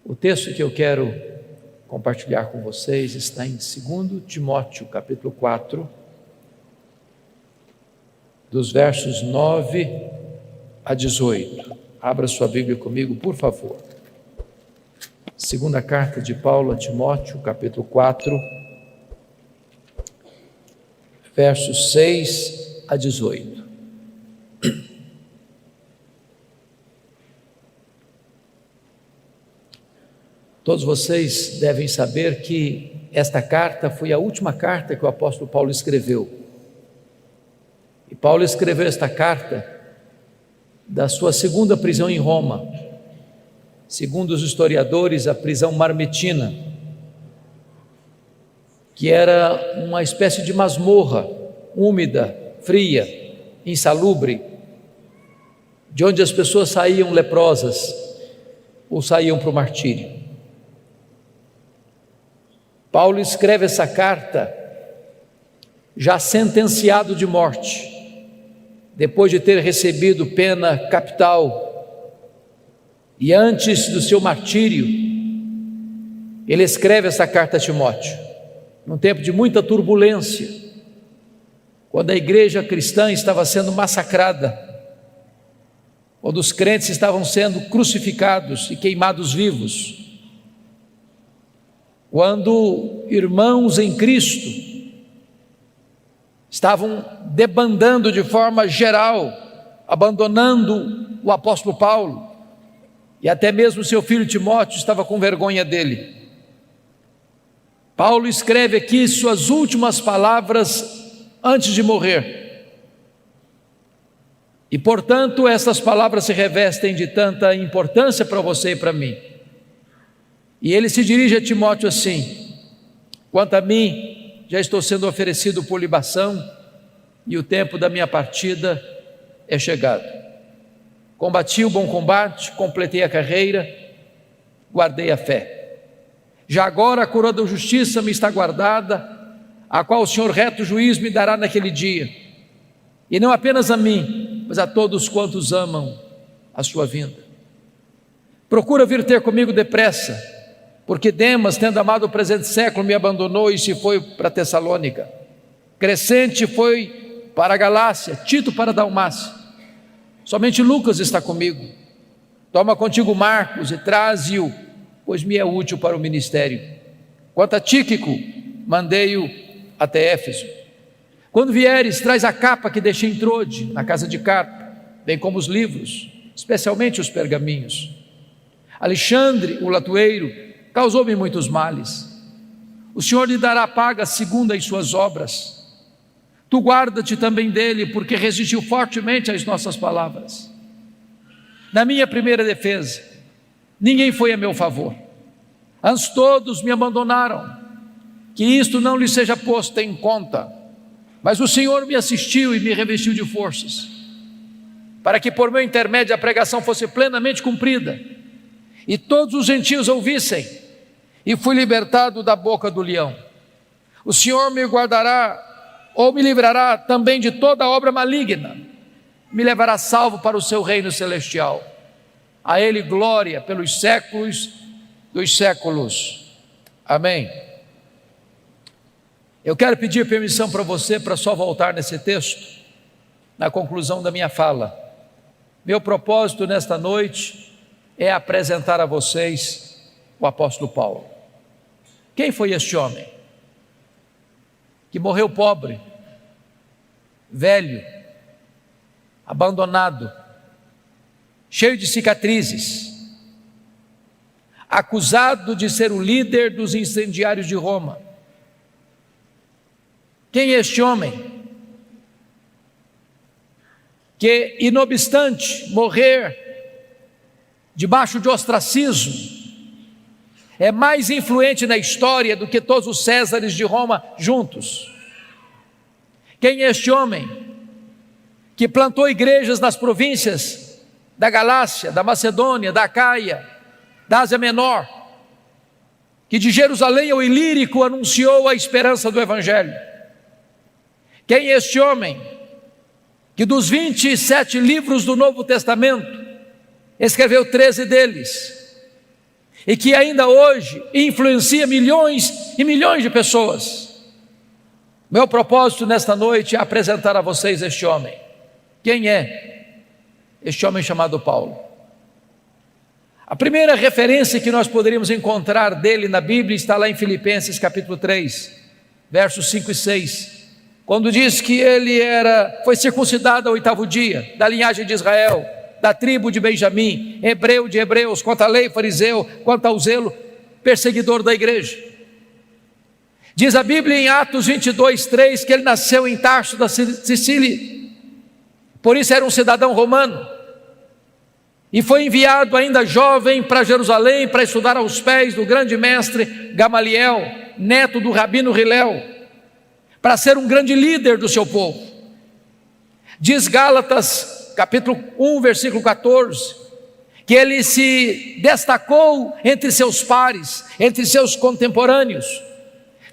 O texto que eu quero compartilhar com vocês está em 2 Timóteo, capítulo 4, dos versos 9 a 18. Abra sua Bíblia comigo, por favor. Segunda carta de Paulo a Timóteo, capítulo 4, versos 6 a 18. Todos vocês devem saber que esta carta foi a última carta que o apóstolo Paulo escreveu. E Paulo escreveu esta carta da sua segunda prisão em Roma. Segundo os historiadores, a prisão Marmetina, que era uma espécie de masmorra, úmida, fria, insalubre, de onde as pessoas saíam leprosas ou saíam para o martírio. Paulo escreve essa carta já sentenciado de morte, depois de ter recebido pena capital, e antes do seu martírio, ele escreve essa carta a Timóteo, num tempo de muita turbulência, quando a igreja cristã estava sendo massacrada, quando os crentes estavam sendo crucificados e queimados vivos, quando irmãos em Cristo estavam debandando de forma geral, abandonando o apóstolo Paulo, e até mesmo seu filho Timóteo estava com vergonha dele. Paulo escreve aqui suas últimas palavras antes de morrer, e portanto essas palavras se revestem de tanta importância para você e para mim. E ele se dirige a Timóteo assim: quanto a mim, já estou sendo oferecido por libação, e o tempo da minha partida é chegado. Combati o bom combate, completei a carreira, guardei a fé. Já agora a coroa da justiça me está guardada, a qual o Senhor reto juiz me dará naquele dia, e não apenas a mim, mas a todos quantos amam a sua vinda. Procura vir ter comigo depressa, porque Demas, tendo amado o presente século, me abandonou e se foi para Tessalônica. Crescente foi para a Galácia, Tito para a Dalmácia. Somente Lucas está comigo. Toma contigo Marcos e traze-o, pois me é útil para o ministério. Quanto a Tíquico, mandei-o até Éfeso. Quando vieres, traz a capa que deixei em Trode, na casa de Carpo, bem como os livros, especialmente os pergaminhos. Alexandre, o latoeiro, causou-me muitos males. O Senhor lhe dará paga segundo as suas obras. Tu guarda-te também dele, porque resistiu fortemente às nossas palavras. Na minha primeira defesa, ninguém foi a meu favor. Antes todos me abandonaram. Que isto não lhe seja posto em conta. Mas o Senhor me assistiu e me revestiu de forças, para que por meu intermédio a pregação fosse plenamente cumprida, e todos os gentios ouvissem, e fui libertado da boca do leão. O Senhor me guardará, ou me livrará também de toda obra maligna, me levará salvo para o seu reino celestial. A Ele glória pelos séculos dos séculos. Amém. Eu quero pedir permissão para você, para só voltar nesse texto, na conclusão da minha fala. Meu propósito nesta noite é apresentar a vocês o apóstolo Paulo. Quem foi este homem? Que morreu pobre, velho, abandonado, cheio de cicatrizes, acusado de ser o líder dos incendiários de Roma. Quem é este homem? Que, inobstante morrer debaixo de ostracismo, é mais influente na história do que todos os Césares de Roma juntos. Quem é este homem que plantou igrejas nas províncias da Galácia, da Macedônia, da Acaia, da Ásia Menor, que de Jerusalém ao Ilírico anunciou a esperança do Evangelho? Quem é este homem que dos 27 livros do Novo Testamento escreveu 13 deles, e que ainda hoje influencia milhões e milhões de pessoas. Meu propósito nesta noite é apresentar a vocês este homem. Quem é este homem chamado Paulo? A primeira referência que nós poderíamos encontrar dele na Bíblia está lá em Filipenses capítulo 3, versos 5 e 6, quando diz que ele foi circuncidado ao 8º dia, da linhagem de Israel, da tribo de Benjamim, hebreu de hebreus, quanto à lei fariseu, quanto ao zelo perseguidor da igreja. Diz a Bíblia em Atos 22, 3, que ele nasceu em Tarso da Sicília, por isso era um cidadão romano, e foi enviado ainda jovem para Jerusalém para estudar aos pés do grande mestre Gamaliel, neto do rabino Hilel, para ser um grande líder do seu povo. Diz Gálatas capítulo 1, versículo 14, que ele se destacou entre seus pares, entre seus contemporâneos,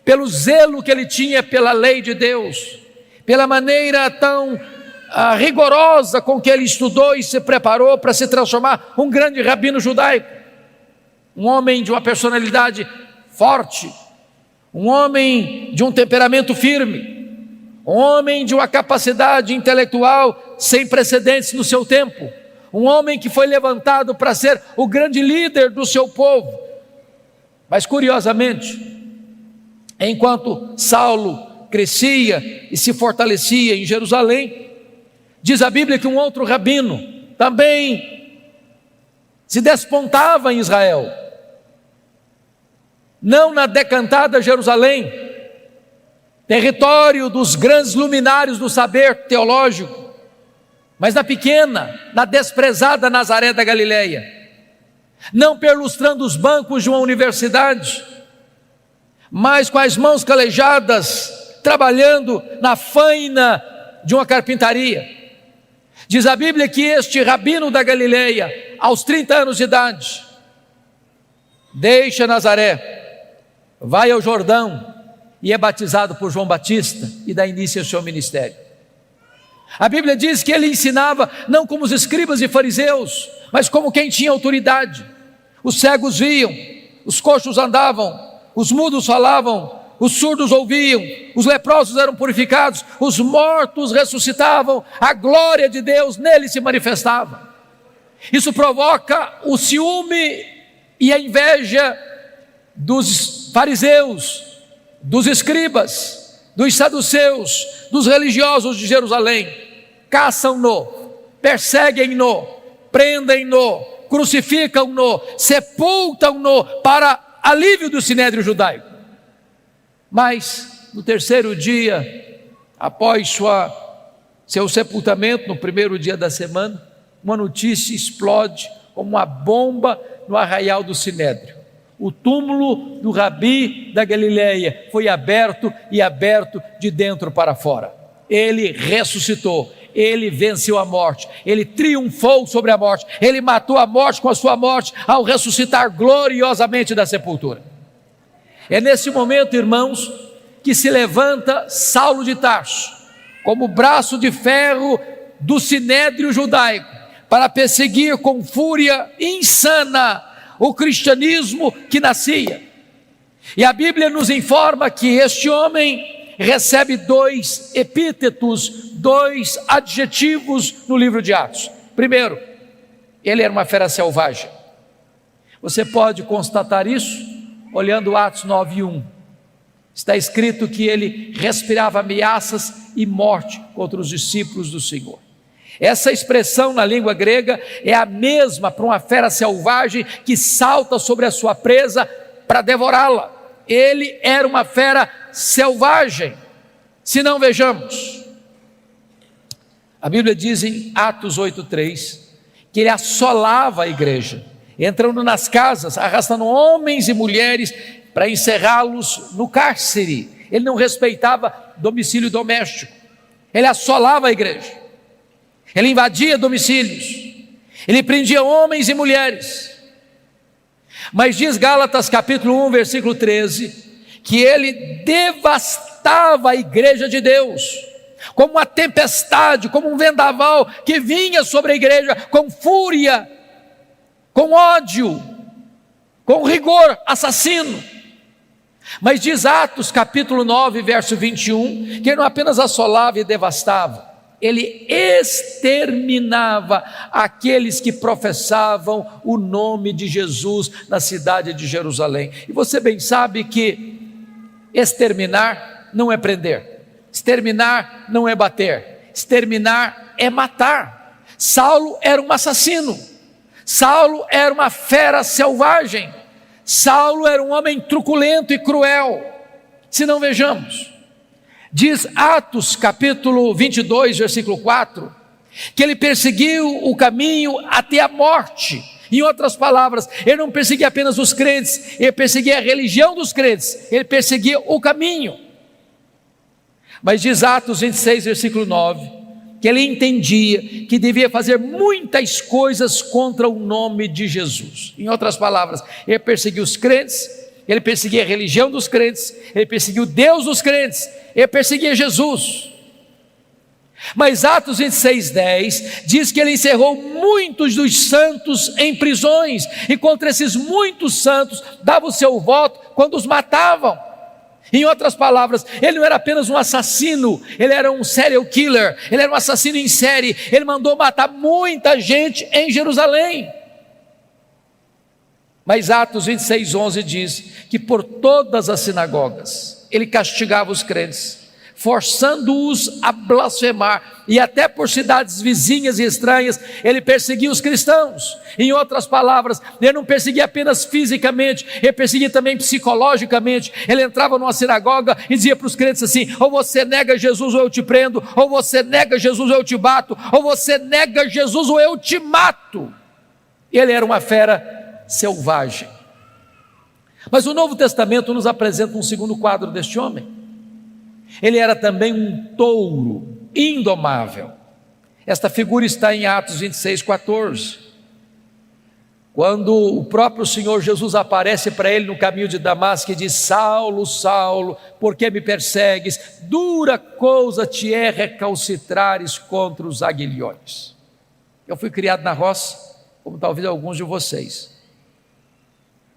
pelo zelo que ele tinha pela lei de Deus, pela maneira tão rigorosa com que ele estudou e se preparou para se transformar um grande rabino judaico, um homem de uma personalidade forte, um homem de um temperamento firme, um homem de uma capacidade intelectual sem precedentes no seu tempo, um homem que foi levantado para ser o grande líder do seu povo. Mas curiosamente, enquanto Saulo crescia e se fortalecia em Jerusalém, diz a Bíblia que um outro rabino também se despontava em Israel, não na decantada Jerusalém, território dos grandes luminários do saber teológico, mas na pequena, na desprezada Nazaré da Galileia, não perlustrando os bancos de uma universidade, mas com as mãos calejadas, trabalhando na faina de uma carpintaria. Diz a Bíblia que este rabino da Galileia, aos 30 anos de idade, deixa Nazaré, vai ao Jordão e é batizado por João Batista e dá início ao seu ministério. A Bíblia diz que ele ensinava não como os escribas e fariseus, mas como quem tinha autoridade. Os cegos viam, os coxos andavam, os mudos falavam, os surdos ouviam, os leprosos eram purificados, os mortos ressuscitavam, a glória de Deus nele se manifestava. Isso provoca o ciúme e a inveja dos fariseus, dos escribas, dos saduceus, dos religiosos de Jerusalém. Caçam-no, perseguem-no, prendem-no, crucificam-no, sepultam-no para alívio do sinédrio judaico. Mas no terceiro dia, após seu sepultamento, no primeiro dia da semana, uma notícia explode como uma bomba no arraial do sinédrio. O túmulo do Rabi da Galileia foi aberto e aberto de dentro para fora. Ele ressuscitou, ele venceu a morte, ele triunfou sobre a morte, ele matou a morte com a sua morte ao ressuscitar gloriosamente da sepultura. É nesse momento, irmãos, que se levanta Saulo de Tarso, como braço de ferro do sinédrio judaico, para perseguir com fúria insana o cristianismo que nascia. E a Bíblia nos informa que este homem recebe 2 epítetos, 2 adjetivos no livro de Atos. Primeiro, ele era uma fera selvagem. Você pode constatar isso olhando Atos 9:1. Está escrito que ele respirava ameaças e morte contra os discípulos do Senhor. Essa expressão na língua grega é a mesma para uma fera selvagem que salta sobre a sua presa para devorá-la. Ele era uma fera selvagem. Se não, vejamos, a Bíblia diz em Atos 8:3 que ele assolava a igreja, entrando nas casas, arrastando homens e mulheres para encerrá-los no cárcere. Ele não respeitava domicílio doméstico, ele assolava a igreja, ele invadia domicílios, ele prendia homens e mulheres. Mas diz Gálatas capítulo 1, versículo 13, que ele devastava a igreja de Deus, como uma tempestade, como um vendaval que vinha sobre a igreja com fúria, com ódio, com rigor, assassino. Mas diz Atos capítulo 9, verso 21, que ele não apenas assolava e devastava, ele exterminava aqueles que professavam o nome de Jesus na cidade de Jerusalém. E você bem sabe que exterminar não é prender, exterminar não é bater, exterminar é matar. Saulo era um assassino, Saulo era uma fera selvagem, Saulo era um homem truculento e cruel. Se não, vejamos, diz Atos capítulo 22, versículo 4, que ele perseguiu o caminho até a morte. Em outras palavras, ele não perseguia apenas os crentes, ele perseguia a religião dos crentes, ele perseguia o caminho. Mas diz Atos 26, versículo 9, que ele entendia que devia fazer muitas coisas contra o nome de Jesus. Em outras palavras, ele perseguia os crentes, ele perseguia a religião dos crentes, ele perseguia o Deus dos crentes, ele perseguia Jesus. Mas Atos 26, 10 diz que ele encerrou muitos dos santos em prisões, e contra esses muitos santos dava o seu voto quando os matavam. Em outras palavras, ele não era apenas um assassino, ele era um serial killer, ele era um assassino em série, ele mandou matar muita gente em Jerusalém. Mas Atos 26, 11 diz que por todas as sinagogas ele castigava os crentes, forçando-os a blasfemar, e até por cidades vizinhas e estranhas ele perseguia os cristãos. Em outras palavras, ele não perseguia apenas fisicamente, ele perseguia também psicologicamente. Ele entrava numa sinagoga e dizia para os crentes assim: ou você nega Jesus ou eu te prendo, ou você nega Jesus ou eu te bato, ou você nega Jesus ou eu te mato. Ele era uma fera selvagem. Mas o Novo Testamento nos apresenta um segundo quadro deste homem. Ele era também um touro indomável. Esta figura está em Atos 26, 14. Quando o próprio Senhor Jesus aparece para ele no caminho de Damasco e diz: Saulo, Saulo, por que me persegues? Dura coisa te é recalcitrares contra os aguilhões. Eu fui criado na roça, como talvez alguns de vocês,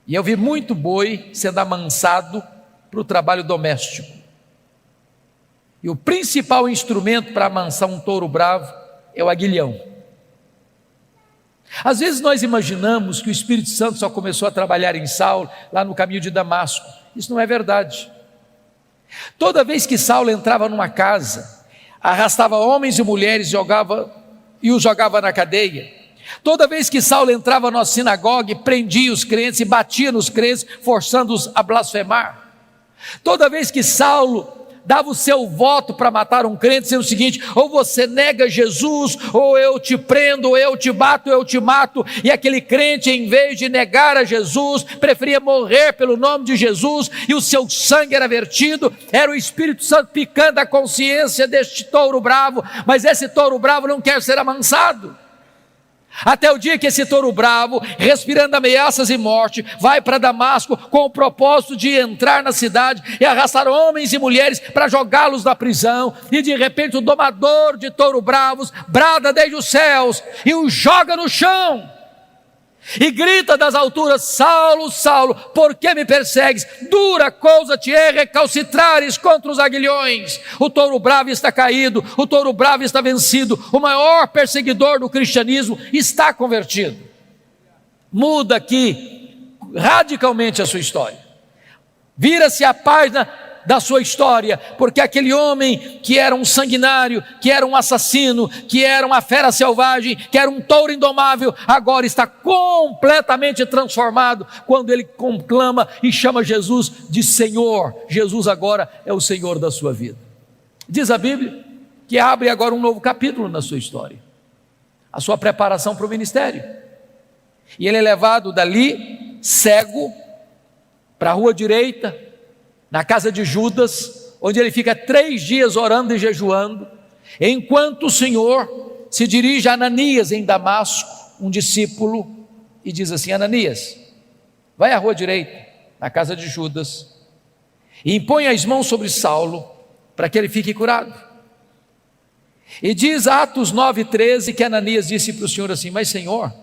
e eu vi muito boi sendo amansado para o trabalho doméstico. E o principal instrumento para amansar um touro bravo é o aguilhão. Às vezes nós imaginamos que o Espírito Santo só começou a trabalhar em Saulo lá no caminho de Damasco. Isso não é verdade. Toda vez que Saulo entrava numa casa, arrastava homens e mulheres e os jogava na cadeia. Toda vez que Saulo entrava na sinagoga, prendia os crentes e batia nos crentes, forçando-os a blasfemar. Toda vez que Saulo dava o seu voto para matar um crente, dizendo o seguinte: ou você nega Jesus, ou eu te prendo, ou eu te bato, ou eu te mato. E aquele crente, em vez de negar a Jesus, preferia morrer pelo nome de Jesus, e o seu sangue era vertido. Era o Espírito Santo picando a consciência deste touro bravo, mas esse touro bravo não quer ser amansado. Até o dia que esse touro bravo, respirando ameaças e morte, vai para Damasco com o propósito de entrar na cidade e arrastar homens e mulheres para jogá-los na prisão. E de repente o domador de touro bravos brada desde os céus e o joga no chão e grita das alturas: Saulo, Saulo, por que me persegues? Dura coisa te é recalcitrares contra os aguilhões. O touro bravo está caído, o touro bravo está vencido, o maior perseguidor do cristianismo está convertido. Muda aqui radicalmente a sua história, vira-se a página da sua história, porque aquele homem que era um sanguinário, que era um assassino, que era uma fera selvagem, que era um touro indomável, agora está completamente transformado quando ele conclama e chama Jesus de Senhor. Jesus agora é o Senhor da sua vida. Diz a Bíblia que abre agora um novo capítulo na sua história, a sua preparação para o ministério. E ele é levado dali cego para a rua direita, na casa de Judas, onde ele fica 3 dias orando e jejuando, enquanto o Senhor se dirige a Ananias em Damasco, um discípulo, e diz assim: Ananias, vai à rua direita, na casa de Judas, e impõe as mãos sobre Saulo, para que ele fique curado. E diz Atos 9,13, que Ananias disse para o Senhor assim: mas Senhor,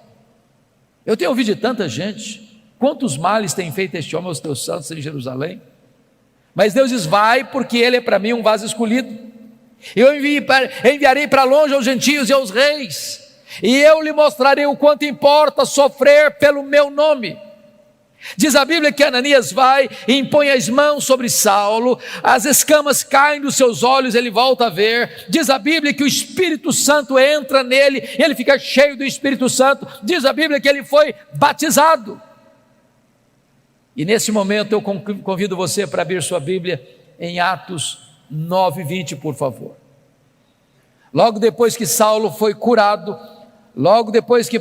eu tenho ouvido de tanta gente quantos males tem feito este homem aos teus santos em Jerusalém? Mas Deus diz: vai, porque ele é para mim um vaso escolhido. Eu enviarei para longe aos gentios e aos reis, e eu lhe mostrarei o quanto importa sofrer pelo meu nome. Diz a Bíblia que Ananias vai e impõe as mãos sobre Saulo, as escamas caem dos seus olhos, ele volta a ver. Diz a Bíblia que o Espírito Santo entra nele, ele fica cheio do Espírito Santo. Diz a Bíblia que ele foi batizado. E nesse momento eu convido você para abrir sua Bíblia em Atos 9:20, por favor. Logo depois que Saulo foi curado, logo depois que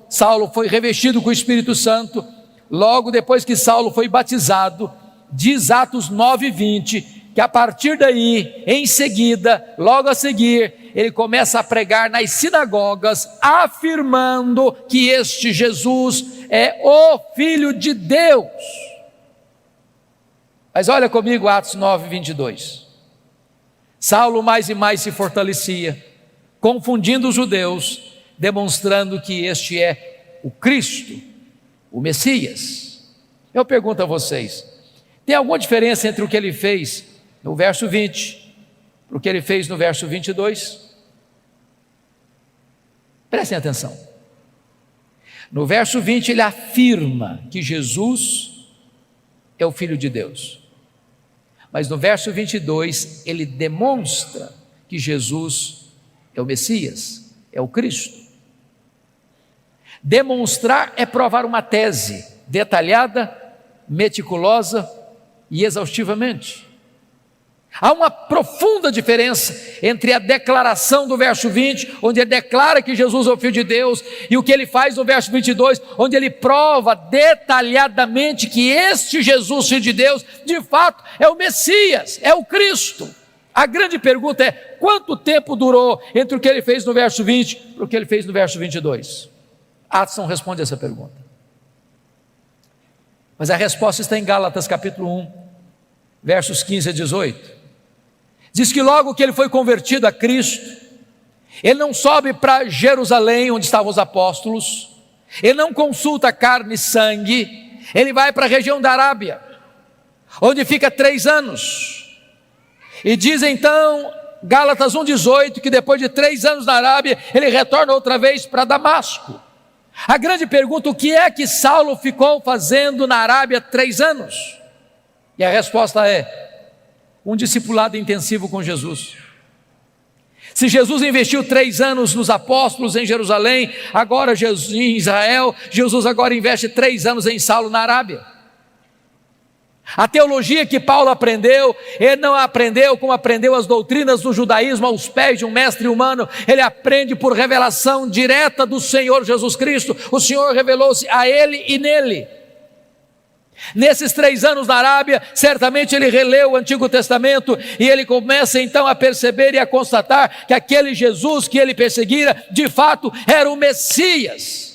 Saulo foi revestido com o Espírito Santo, logo depois que Saulo foi batizado, diz Atos 9:20, que a partir daí, em seguida, logo a seguir, ele começa a pregar nas sinagogas, afirmando que este Jesus é o Filho de Deus. Mas olha comigo Atos 9:22. Saulo mais e mais se fortalecia, confundindo os judeus, demonstrando que este é o Cristo, o Messias. Eu pergunto a vocês, tem alguma diferença entre o que ele fez no verso 20 para o que ele fez no verso 22? Prestem atenção. No verso 20 ele afirma que Jesus é o Filho de Deus, mas no verso 22 ele demonstra que Jesus é o Messias, é o Cristo. Demonstrar é provar uma tese detalhada, meticulosa e exaustivamente. Há uma profunda diferença entre a declaração do verso 20, onde ele declara que Jesus é o Filho de Deus, e o que ele faz no verso 22, onde ele prova detalhadamente que este Jesus, Filho de Deus, de fato é o Messias, é o Cristo. A grande pergunta é: quanto tempo durou entre o que ele fez no verso 20 e o que ele fez no verso 22? Atos não responde essa pergunta, mas a resposta está em Gálatas capítulo 1, versos 15 a 18. Diz que logo que ele foi convertido a Cristo, ele não sobe para Jerusalém, onde estavam os apóstolos, ele não consulta carne e sangue, ele vai para a região da Arábia, onde fica 3 anos, e diz então Gálatas 1,18, que depois de 3 anos na Arábia, ele retorna outra vez para Damasco. A grande pergunta: o que é que Saulo ficou fazendo na Arábia 3 anos? E a resposta é: um discipulado intensivo com Jesus. Se Jesus investiu 3 anos nos apóstolos em Jerusalém, agora em Israel, Jesus agora investe 3 anos em Saulo na Arábia. A teologia que Paulo aprendeu, ele não aprendeu como aprendeu as doutrinas do judaísmo aos pés de um mestre humano, ele aprende por revelação direta do Senhor Jesus Cristo. O Senhor revelou-se a ele e nele. Nesses 3 anos na Arábia, certamente ele releu o Antigo Testamento e ele começa então a perceber e a constatar que aquele Jesus que ele perseguira, de fato era o Messias.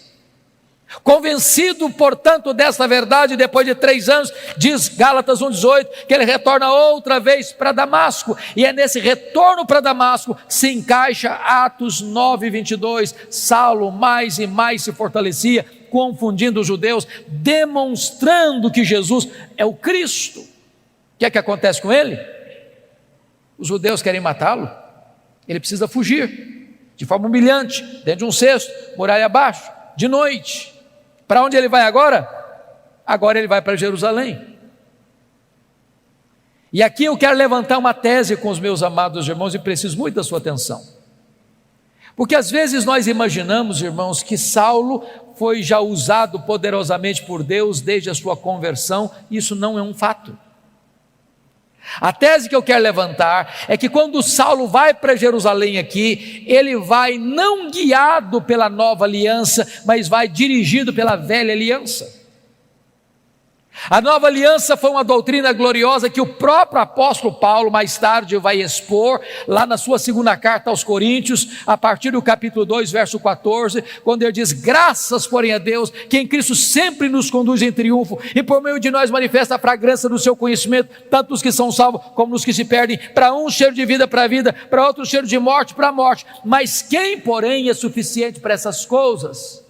Convencido, portanto, desta verdade, depois de 3 anos, diz Gálatas 1,18, que ele retorna outra vez para Damasco, e é nesse retorno para Damasco que se encaixa Atos 9:22, Saulo mais e mais se fortalecia, confundindo os judeus, demonstrando que Jesus é o Cristo. O que é que acontece com ele? Os judeus querem matá-lo, ele precisa fugir, de forma humilhante, dentro de um cesto, muralha abaixo, de noite. Para onde ele vai agora? Agora ele vai para Jerusalém. E aqui eu quero levantar uma tese com os meus amados irmãos e preciso muito da sua atenção. Porque às vezes nós imaginamos, irmãos, que Saulo foi já usado poderosamente por Deus desde a sua conversão. Isso não é um fato. A tese que eu quero levantar é que quando Saulo vai para Jerusalém aqui, ele vai não guiado pela nova aliança, mas vai dirigido pela velha aliança. A nova aliança foi uma doutrina gloriosa que o próprio apóstolo Paulo mais tarde vai expor lá na sua 2ª carta aos Coríntios, a partir do capítulo 2, verso 14, quando ele diz: graças porém a Deus, que em Cristo sempre nos conduz em triunfo, e por meio de nós manifesta a fragrância do seu conhecimento, tanto os que são salvos como os que se perdem. Para um cheiro de vida para a vida, para outro cheiro de morte para a morte. Mas quem porém é suficiente para essas coisas?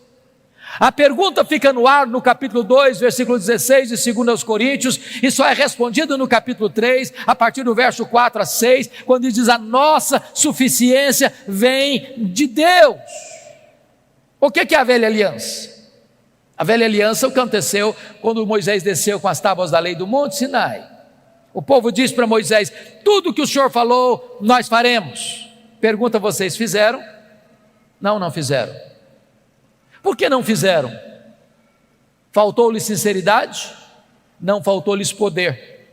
A pergunta fica no ar no capítulo 2, versículo 16 de 2 Coríntios, e só é respondida no capítulo 3, a partir do verso 4 a 6, quando diz: a nossa suficiência vem de Deus. O que é a velha aliança? A velha aliança é o que aconteceu quando Moisés desceu com as tábuas da lei do Monte Sinai. O povo disse para Moisés: tudo que o Senhor falou, nós faremos. Pergunta: vocês fizeram? Não, não fizeram. Por que não fizeram? Faltou-lhes sinceridade? Não faltou-lhes poder.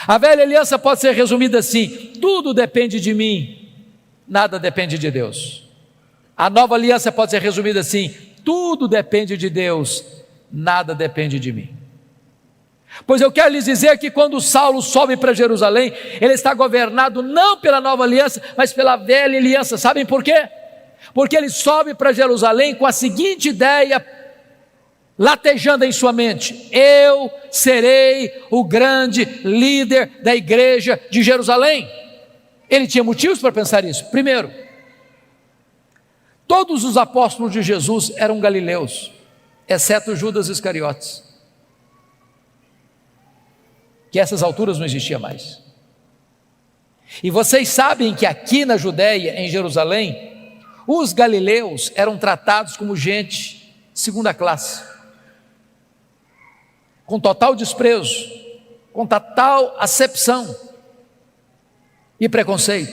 A velha aliança pode ser resumida assim: tudo depende de mim, nada depende de Deus. A nova aliança pode ser resumida assim: tudo depende de Deus, nada depende de mim. Pois eu quero lhes dizer que quando Saulo sobe para Jerusalém, ele está governado não pela nova aliança, mas pela velha aliança. Sabem por quê? Porque ele sobe para Jerusalém com a seguinte ideia latejando em sua mente: eu serei o grande líder da igreja de Jerusalém. Ele tinha motivos para pensar isso. Primeiro, todos os apóstolos de Jesus eram galileus, exceto Judas Iscariotes, que a essas alturas não existia mais. E vocês sabem que aqui na Judéia, em Jerusalém, os galileus eram tratados como gente de segunda classe, com total desprezo, com total acepção e preconceito.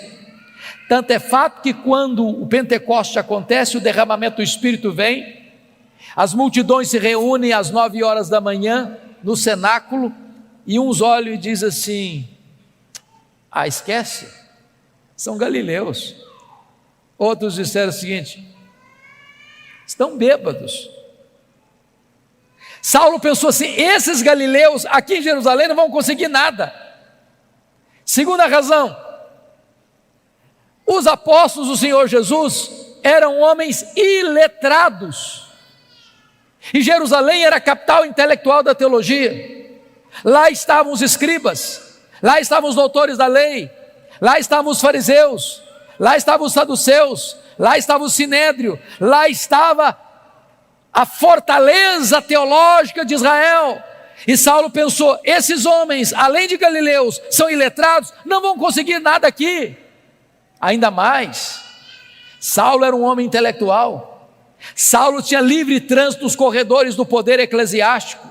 Tanto é fato que quando o Pentecoste acontece, o derramamento do Espírito vem, as multidões se reúnem às 9 horas da manhã no cenáculo, e uns olham e dizem assim: ah, esquece, são galileus. Outros disseram o seguinte: estão bêbados. Saulo pensou assim: esses galileus aqui em Jerusalém não vão conseguir nada. Segunda razão: os apóstolos do Senhor Jesus eram homens iletrados, e Jerusalém era a capital intelectual da teologia. Lá estavam os escribas, lá estavam os doutores da lei, lá estavam os fariseus, lá estavam os saduceus, lá estava o sinédrio, lá estava a fortaleza teológica de Israel. E Saulo pensou: esses homens, além de galileus, são iletrados, não vão conseguir nada aqui. Ainda mais, Saulo era um homem intelectual. Saulo tinha livre trânsito nos corredores do poder eclesiástico.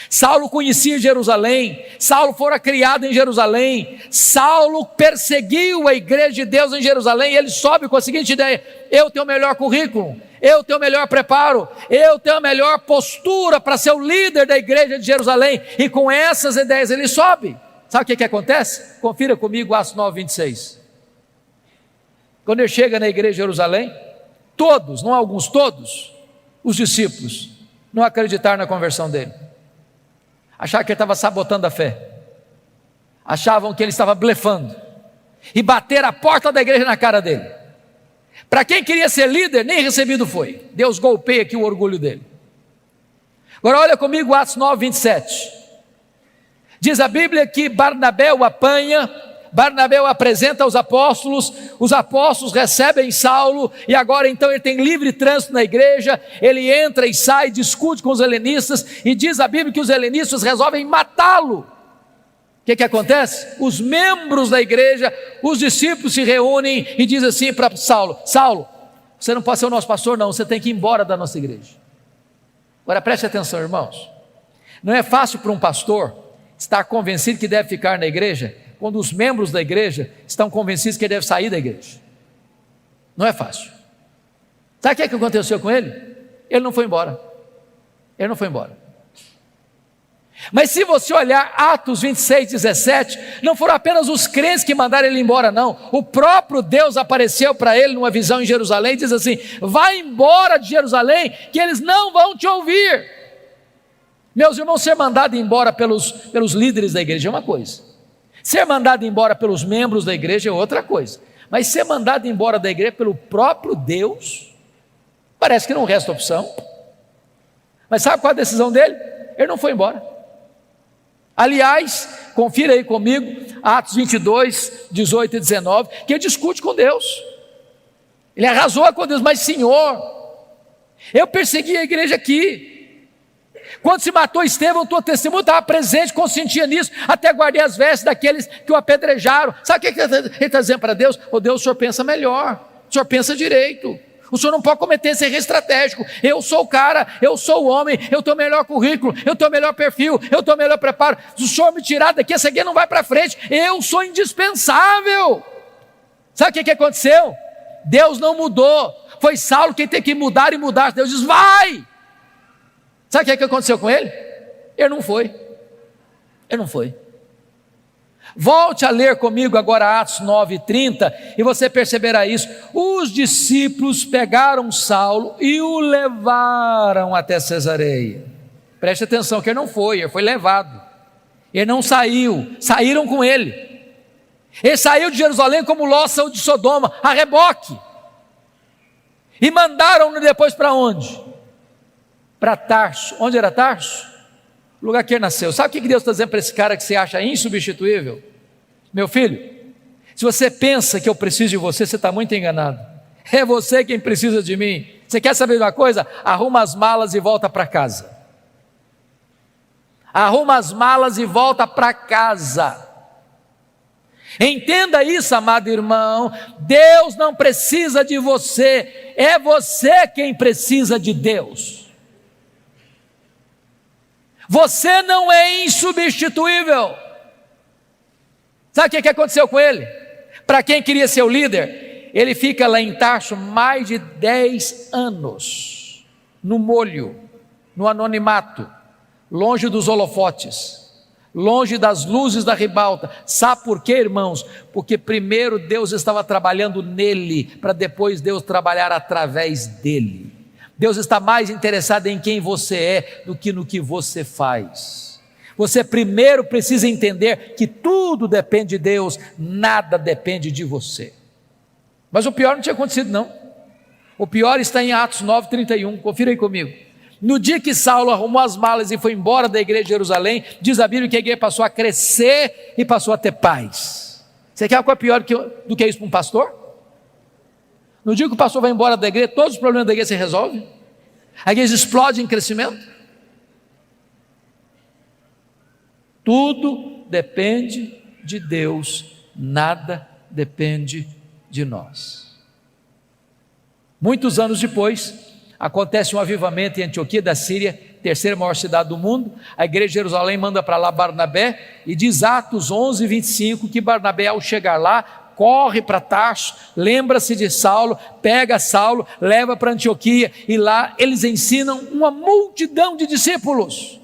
Saulo conhecia Jerusalém, Saulo fora criado em Jerusalém, Saulo perseguiu a igreja de Deus em Jerusalém, e ele sobe com a seguinte ideia: eu tenho o melhor currículo, eu tenho o melhor preparo, eu tenho a melhor postura para ser o líder da igreja de Jerusalém, e com essas ideias ele sobe. Sabe o que acontece? Confira comigo Atos 9, 26. Quando ele chega na igreja de Jerusalém, todos, não alguns, todos, os discípulos não acreditaram na conversão dele. Achavam que ele estava sabotando a fé, achavam que ele estava blefando, e bateram a porta da igreja na cara dele. Para quem queria ser líder, nem recebido foi. Deus golpeia aqui o orgulho dele. Agora olha comigo Atos 9, 27. Diz a Bíblia que Barnabé o apanha, Barnabé o apresenta aos apóstolos, os apóstolos recebem Saulo, e agora então ele tem livre trânsito na igreja, ele entra e sai, discute com os helenistas, e diz a Bíblia que os helenistas resolvem matá-lo. O que acontece? Os membros da igreja, os discípulos se reúnem e dizem assim para Saulo: Saulo, você não pode ser o nosso pastor não, você tem que ir embora da nossa igreja. Agora preste atenção, irmãos, não é fácil para um pastor estar convencido que deve ficar na igreja, quando os membros da igreja estão convencidos que ele deve sair da igreja. Não é fácil. Sabe o que aconteceu com ele? Ele não foi embora. Ele não foi embora. Mas se você olhar Atos 26, 17, não foram apenas os crentes que mandaram ele embora, não. O próprio Deus apareceu para ele numa visão em Jerusalém e diz assim: vai embora de Jerusalém, que eles não vão te ouvir. Meus irmãos, ser mandado embora pelos líderes da igreja é uma coisa, ser mandado embora pelos membros da igreja é outra coisa, mas ser mandado embora da igreja pelo próprio Deus, parece que não resta opção. Mas sabe qual a decisão dele? Ele não foi embora. Aliás, confira aí comigo Atos 22, 18 e 19, que ele discute com Deus. Ele arrasou com Deus: mas Senhor, Eu persegui a igreja aqui. Quando se matou Estevão, tua testemunha estava presente, consentia nisso, até guardei as vestes daqueles que o apedrejaram. Sabe o que ele está dizendo para Deus? Oh Deus, o Senhor pensa melhor, o Senhor pensa direito. O Senhor não pode cometer esse erro estratégico. Eu sou o cara, eu sou o homem, eu tenho o melhor currículo, eu tenho o melhor perfil, eu tenho o melhor preparo. Se o Senhor me tirar daqui, essa aqui não vai para frente. Eu sou indispensável. Sabe o que aconteceu? Deus não mudou. Foi Saulo quem tem que mudar e mudar. Deus diz, vai! Sabe o que aconteceu com ele? Ele não foi. Ele não foi. Volte a ler comigo agora Atos 9:30 e você perceberá isso. Os discípulos pegaram Saulo e o levaram até Cesareia. Preste atenção que ele não foi, ele foi levado. Ele não saiu, saíram com ele. Ele saiu de Jerusalém como Ló saiu de Sodoma, a reboque. E mandaram-no depois para onde? Para Tarso. Onde era Tarso? O lugar que ele nasceu. Sabe o que Deus está dizendo para esse cara que você acha insubstituível? Meu filho, se você pensa que eu preciso de você, você está muito enganado. É você quem precisa de mim. Você quer saber de uma coisa? Arruma as malas e volta para casa. Arruma as malas e volta para casa. Entenda isso, amado irmão. Deus não precisa de você, é você quem precisa de Deus. Você não é insubstituível. Sabe o que aconteceu com ele? Para quem queria ser o líder, ele fica lá em Tarso mais de 10 anos, no molho, no anonimato, longe dos holofotes, longe das luzes da ribalta. Sabe por quê, irmãos? Porque primeiro Deus estava trabalhando nele, para depois Deus trabalhar através dele. Deus está mais interessado em quem você é do que no que você faz. Você primeiro precisa entender que tudo depende de Deus, nada depende de você. Mas o pior não tinha acontecido não. O pior está em Atos 9:31, confira aí comigo. No dia que Saulo arrumou as malas e foi embora da igreja de Jerusalém, diz a Bíblia que a igreja passou a crescer e passou a ter paz. Você quer algo pior do que isso para um pastor? No dia que o pastor vai embora da igreja, todos os problemas da igreja se resolvem. A igreja explode em crescimento. Tudo depende de Deus, nada depende de nós. Muitos anos depois, acontece um avivamento em Antioquia da Síria, terceira maior cidade do mundo. A igreja de Jerusalém manda para lá Barnabé, e diz Atos 11:25 que Barnabé, ao chegar lá, corre para Tarso, lembra-se de Saulo, pega Saulo, leva para Antioquia, e lá eles ensinam uma multidão de discípulos.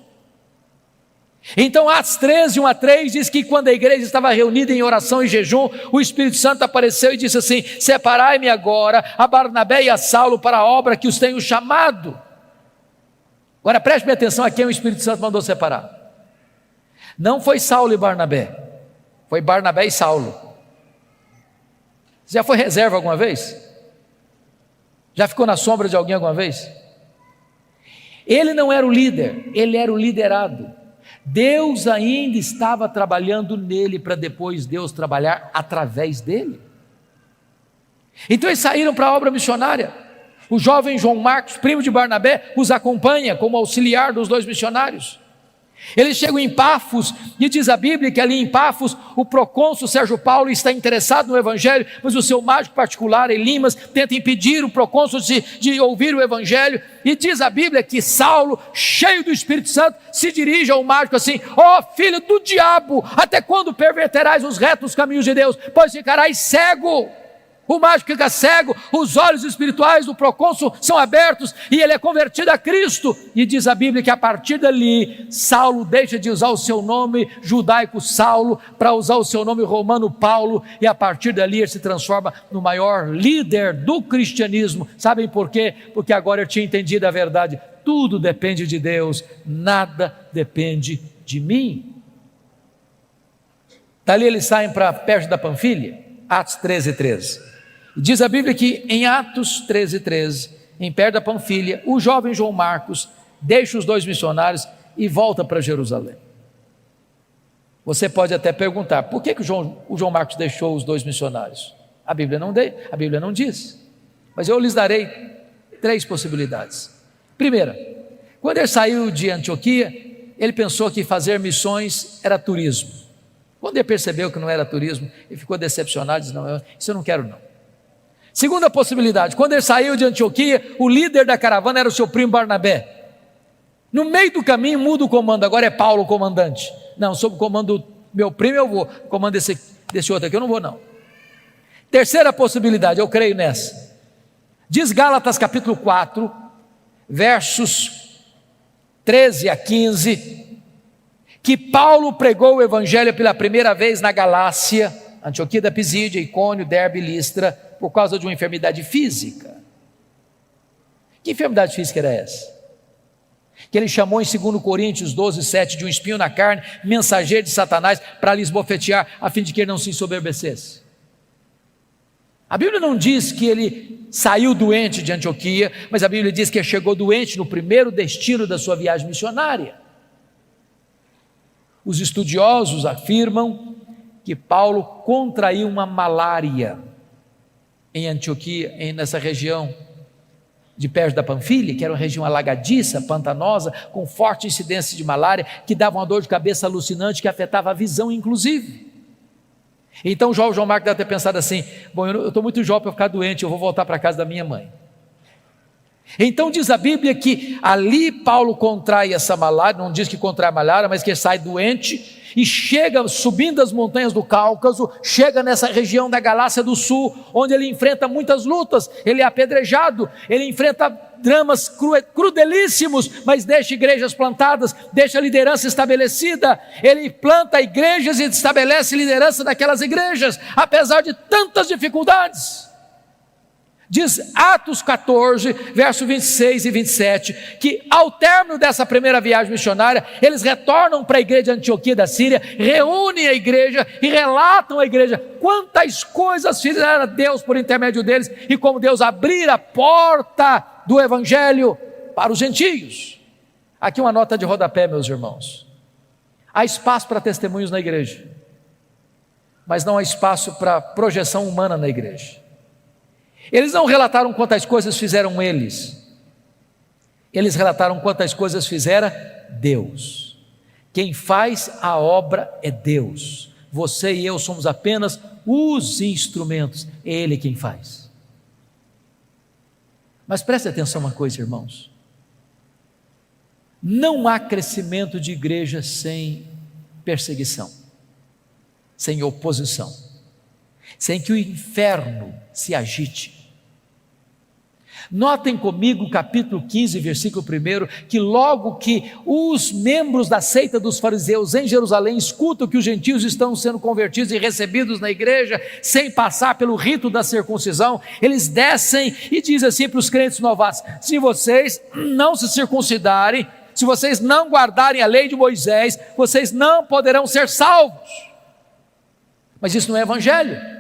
Então Atos 13:1-3 diz que quando a igreja estava reunida em oração e jejum, o Espírito Santo apareceu e disse assim: separai-me agora a Barnabé e a Saulo para a obra que os tenho chamado. Agora preste atenção a quem o Espírito Santo mandou separar. Não foi Saulo e Barnabé, foi Barnabé e Saulo. Você já foi reserva alguma vez? Já ficou na sombra de alguém alguma vez? Ele não era o líder, ele era o liderado. Deus ainda estava trabalhando nele para depois Deus trabalhar através dele. Então eles saíram para a obra missionária. O jovem João Marcos, primo de Barnabé, os acompanha como auxiliar dos dois missionários. Eles chegam em Pafos e diz a Bíblia que ali em Pafos o procônsul Sérgio Paulo está interessado no evangelho, mas o seu mágico particular Elimas tenta impedir o procônsul de ouvir o evangelho, e diz a Bíblia que Saulo, cheio do Espírito Santo, se dirige ao mágico assim: ó filho do diabo, até quando perverterás os retos caminhos de Deus, pois ficarás cego. O mágico fica cego, os olhos espirituais do procônsul são abertos e ele é convertido a Cristo. E diz a Bíblia que a partir dali, Saulo deixa de usar o seu nome judaico Saulo para usar o seu nome romano Paulo, e a partir dali ele se transforma no maior líder do cristianismo. Sabem por quê? Porque agora ele tinha entendido a verdade: tudo depende de Deus, nada depende de mim. Dali eles saem para perto da Panfilha, Atos 13:13. Diz a Bíblia que em Atos 13:13, em perto da Panfilha, o jovem João Marcos deixa os dois missionários e volta para Jerusalém. Você pode até perguntar: por que o João Marcos deixou os dois missionários? A Bíblia não diz, mas eu lhes darei 3 possibilidades. Primeira, quando ele saiu de Antioquia, ele pensou que fazer missões era turismo. Quando ele percebeu que não era turismo, ele ficou decepcionado e disse: não, isso eu não quero não. Segunda possibilidade, quando ele saiu de Antioquia, o líder da caravana era o seu primo Barnabé. No meio do caminho muda o comando, agora é Paulo o comandante. Não, sob o comando do meu primo eu vou, o comando desse outro aqui eu não vou não. Terceira possibilidade, eu creio nessa. Diz Gálatas capítulo 4, versos 13 a 15, que Paulo pregou o evangelho pela primeira vez na Galácia, Antioquia da Pisídia, Icônio, Derbe e Listra, por causa de uma enfermidade física. Que enfermidade física era essa? Que ele chamou em 2 Coríntios 12, 7, de um espinho na carne, mensageiro de Satanás, para lhes bofetear, a fim de que ele não se ensoberbecesse. A Bíblia não diz que ele saiu doente de Antioquia, mas a Bíblia diz que ele chegou doente no primeiro destino da sua viagem missionária. Os estudiosos afirmam que Paulo contraiu uma malária em Antioquia, nessa região de perto da Panfilha, que era uma região alagadiça, pantanosa, com forte incidência de malária, que dava uma dor de cabeça alucinante, que afetava a visão inclusive. Então João Marcos deve ter pensado assim: bom, eu estou muito jovem para ficar doente, eu vou voltar para a casa da minha mãe. Então diz a Bíblia que ali Paulo contrai essa malária, não diz que contrai a malária, mas que ele sai doente, e chega subindo as montanhas do Cáucaso, chega nessa região da Galácia do Sul, onde ele enfrenta muitas lutas, ele é apedrejado, ele enfrenta dramas crudelíssimos, mas deixa igrejas plantadas, deixa liderança estabelecida, ele planta igrejas e estabelece liderança daquelas igrejas, apesar de tantas dificuldades. Diz Atos 14, verso 26 e 27, que ao término dessa primeira viagem missionária, eles retornam para a igreja de Antioquia da Síria, reúnem a igreja e relatam à igreja quantas coisas fizeram Deus por intermédio deles, e como Deus abrir a porta do evangelho para os gentios. Aqui uma nota de rodapé, meus irmãos: há espaço para testemunhos na igreja, mas não há espaço para projeção humana na igreja. Eles não relataram quantas coisas fizeram eles relataram quantas coisas fizera Deus. Quem faz a obra é Deus, você e eu somos apenas os instrumentos, é Ele quem faz. Mas preste atenção uma coisa, irmãos: não há crescimento de igreja sem perseguição, sem oposição, sem que o inferno se agite. Notem comigo o capítulo 15, versículo 1, que logo que os membros da seita dos fariseus em Jerusalém escutam que os gentios estão sendo convertidos e recebidos na igreja, sem passar pelo rito da circuncisão, eles descem e dizem assim para os crentes novatos: se vocês não se circuncidarem, se vocês não guardarem a lei de Moisés, vocês não poderão ser salvos. Mas isso não é evangelho.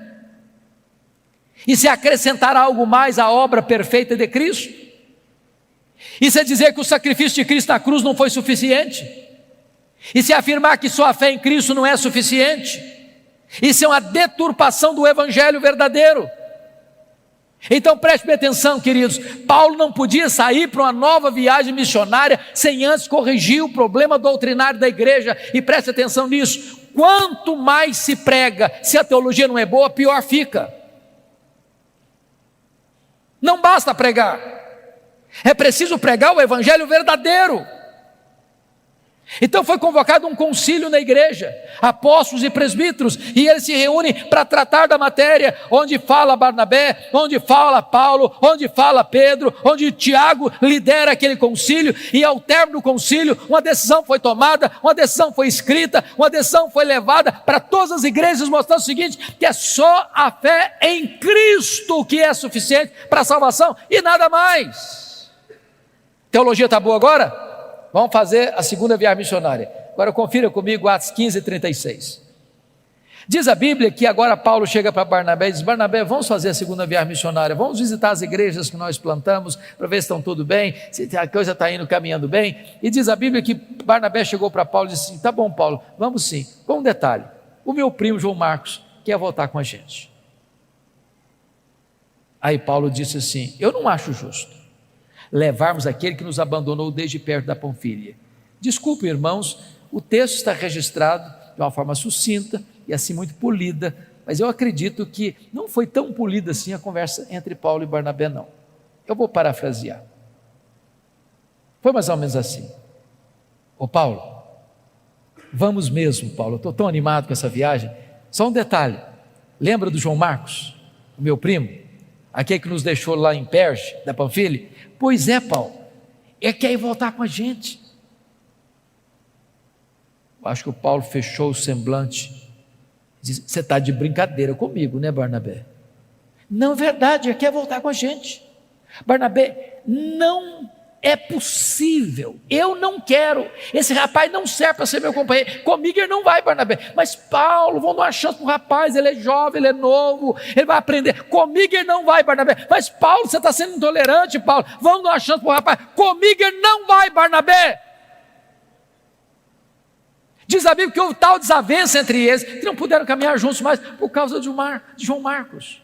E se acrescentar algo mais à obra perfeita de Cristo? Isso é dizer que o sacrifício de Cristo na cruz não foi suficiente? E se afirmar que só a fé em Cristo não é suficiente? Isso é uma deturpação do evangelho verdadeiro. Então preste atenção, queridos: Paulo não podia sair para uma nova viagem missionária sem antes corrigir o problema doutrinário da igreja. E preste atenção nisso: quanto mais se prega, se a teologia não é boa, pior fica. Não basta pregar, é preciso pregar o evangelho verdadeiro. Então foi convocado um concílio na igreja, apóstolos e presbíteros, e eles se reúnem para tratar da matéria, onde fala Barnabé, onde fala Paulo, onde fala Pedro, onde Tiago lidera aquele concílio, e ao término do concílio, uma decisão foi tomada, uma decisão foi escrita, uma decisão foi levada para todas as igrejas, mostrando o seguinte: que é só a fé em Cristo que é suficiente para a salvação, e nada mais. Teologia está boa agora? Vamos fazer a segunda viagem missionária. Agora confira comigo Atos 15, 36. Diz a Bíblia que agora Paulo chega para Barnabé e diz: Barnabé, vamos fazer a segunda viagem missionária, vamos visitar as igrejas que nós plantamos, para ver se estão tudo bem, se a coisa está indo caminhando bem. E diz a Bíblia que Barnabé chegou para Paulo e disse assim: tá bom, Paulo, vamos sim, com um detalhe: o meu primo João Marcos quer voltar com a gente. Aí Paulo disse assim: eu não acho justo. levarmos aquele que nos abandonou desde perto da Panfília. Desculpe, irmãos, o texto está registrado de uma forma sucinta e assim muito polida, mas eu acredito que não foi tão polida assim a conversa entre Paulo e Barnabé, não. Eu vou parafrasear. Foi mais ou menos assim: ô Paulo, vamos mesmo, Paulo, eu estou tão animado com essa viagem. Só um detalhe, lembra do João Marcos, o meu primo, aquele que nos deixou lá em Perge, da Panfília? Pois é, Paulo, ele quer ir voltar com a gente. Eu acho que o Paulo fechou o semblante, disse: você está de brincadeira comigo, né, Barnabé? Não é verdade, ele quer voltar com a gente. Barnabé, não é possível, eu não quero, esse rapaz não serve para ser meu companheiro, comigo ele não vai, Barnabé. Mas Paulo, vamos dar uma chance para o rapaz, ele é jovem, ele é novo, ele vai aprender. Comigo ele não vai, Barnabé. Mas Paulo, você está sendo intolerante, Paulo, vamos dar uma chance para o rapaz. Comigo ele não vai, Barnabé. Diz a Bíblia que houve tal desavença entre eles, que não puderam caminhar juntos mais por causa de João Marcos.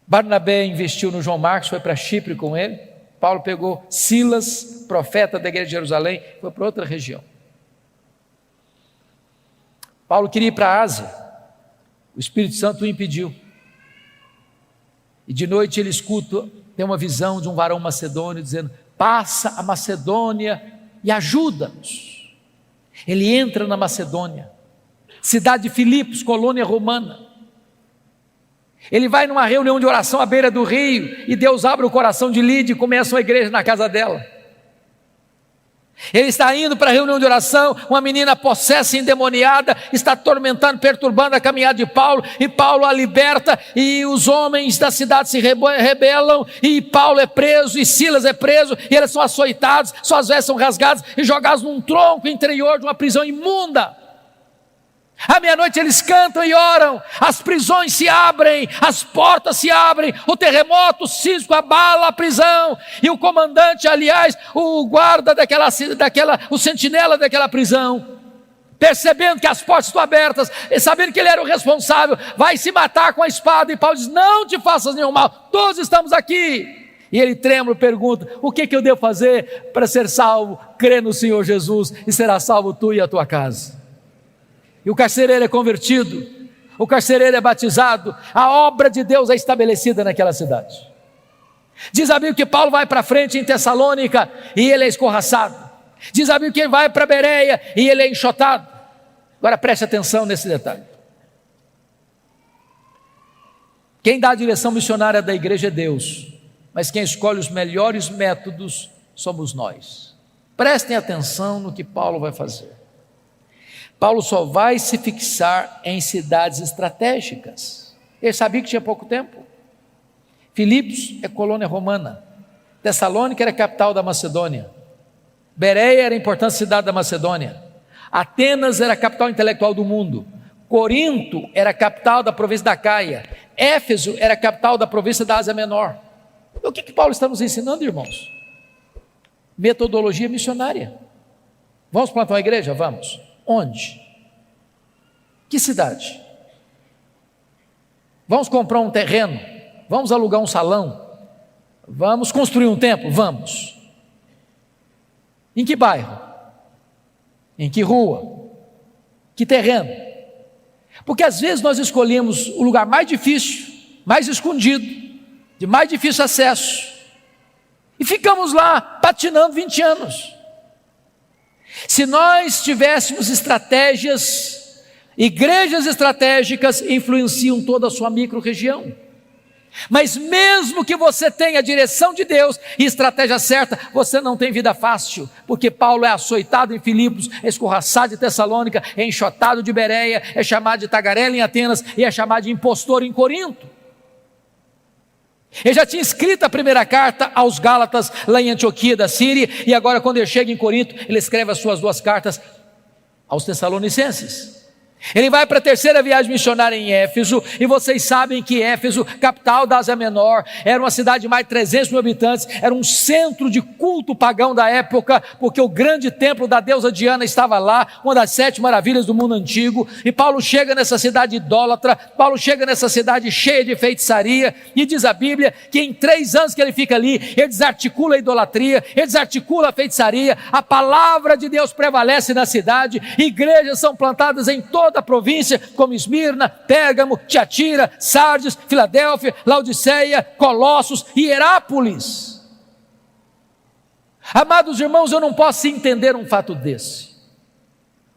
Barnabé investiu no João Marcos, foi para Chipre com ele. Paulo pegou Silas, profeta da igreja de Jerusalém, foi para outra região. Paulo queria ir para a Ásia, o Espírito Santo o impediu. E de noite ele escuta, tem uma visão de um varão macedônio dizendo: passa a Macedônia e ajuda-nos. Ele entra na Macedônia, cidade de Filipos, colônia romana. Ele vai numa reunião de oração à beira do rio, e Deus abre o coração de Lídia e começa uma igreja na casa dela. Ele está indo para a reunião de oração, uma menina possessa e endemoniada está atormentando, perturbando a caminhada de Paulo, e Paulo a liberta, e os homens da cidade se rebelam, e Paulo é preso, e Silas é preso, e eles são açoitados, suas vestes são rasgadas e jogados num tronco interior de uma prisão imunda. À meia-noite eles cantam e oram, as prisões se abrem, as portas se abrem, o terremoto sísmico abala a prisão, e o comandante, aliás, o guarda o sentinela daquela prisão, percebendo que as portas estão abertas, e sabendo que ele era o responsável, vai se matar com a espada, e Paulo diz: não te faças nenhum mal, todos estamos aqui. E ele trêmulo pergunta: o que eu devo fazer para ser salvo? Crê no Senhor Jesus e será salvo tu e a tua casa. E o carcereiro é convertido, o carcereiro é batizado, a obra de Deus é estabelecida naquela cidade. Diz a Bíblia que Paulo vai para frente em Tessalônica e ele é escorraçado. Diz a Bíblia que ele vai para Bereia e ele é enxotado. Agora preste atenção nesse detalhe. Quem dá a direção missionária da igreja é Deus, mas quem escolhe os melhores métodos somos nós. Prestem atenção no que Paulo vai fazer. Paulo só vai se fixar em cidades estratégicas. Ele sabia que tinha pouco tempo. Filipos é colônia romana, Tessalônica era a capital da Macedônia, Bereia era a importante cidade da Macedônia, Atenas era a capital intelectual do mundo, Corinto era a capital da província da Caia, Éfeso era a capital da província da Ásia Menor. O que Paulo está nos ensinando, irmãos? Metodologia missionária. Vamos plantar uma igreja? Vamos. Onde? Que cidade? Vamos comprar um terreno? Vamos alugar um salão? Vamos construir um templo? Vamos. Em que bairro? Em que rua? Que terreno? Porque às vezes nós escolhemos o lugar mais difícil, mais escondido, de mais difícil acesso, e ficamos lá patinando 20 anos. Se nós tivéssemos estratégias, igrejas estratégicas influenciam toda a sua micro-região. Mas mesmo que você tenha a direção de Deus e estratégia certa, você não tem vida fácil, porque Paulo é açoitado em Filipos, é escorraçado de Tessalônica, é enxotado de Bereia, é chamado de tagarela em Atenas e é chamado de impostor em Corinto. Ele já tinha escrito a primeira carta aos Gálatas lá em Antioquia da Síria, e agora quando ele chega em Corinto, ele escreve as suas duas cartas aos Tessalonicenses. Ele vai para a terceira viagem missionária em Éfeso, e vocês sabem que Éfeso, capital da Ásia Menor, era uma cidade de mais de 300 mil habitantes, era um centro de culto pagão da época, porque o grande templo da deusa Diana estava lá, uma das 7 maravilhas do mundo antigo. E Paulo chega nessa cidade idólatra, Paulo chega nessa cidade cheia de feitiçaria, e diz a Bíblia que em 3 anos que ele fica ali, ele desarticula a idolatria, ele desarticula a feitiçaria, a palavra de Deus prevalece na cidade, igrejas são plantadas em toda a província, como Esmirna, Pérgamo, Tiatira, Sardes, Filadélfia, Laodiceia, Colossos e Herápolis. Amados irmãos, eu não posso entender um fato desse.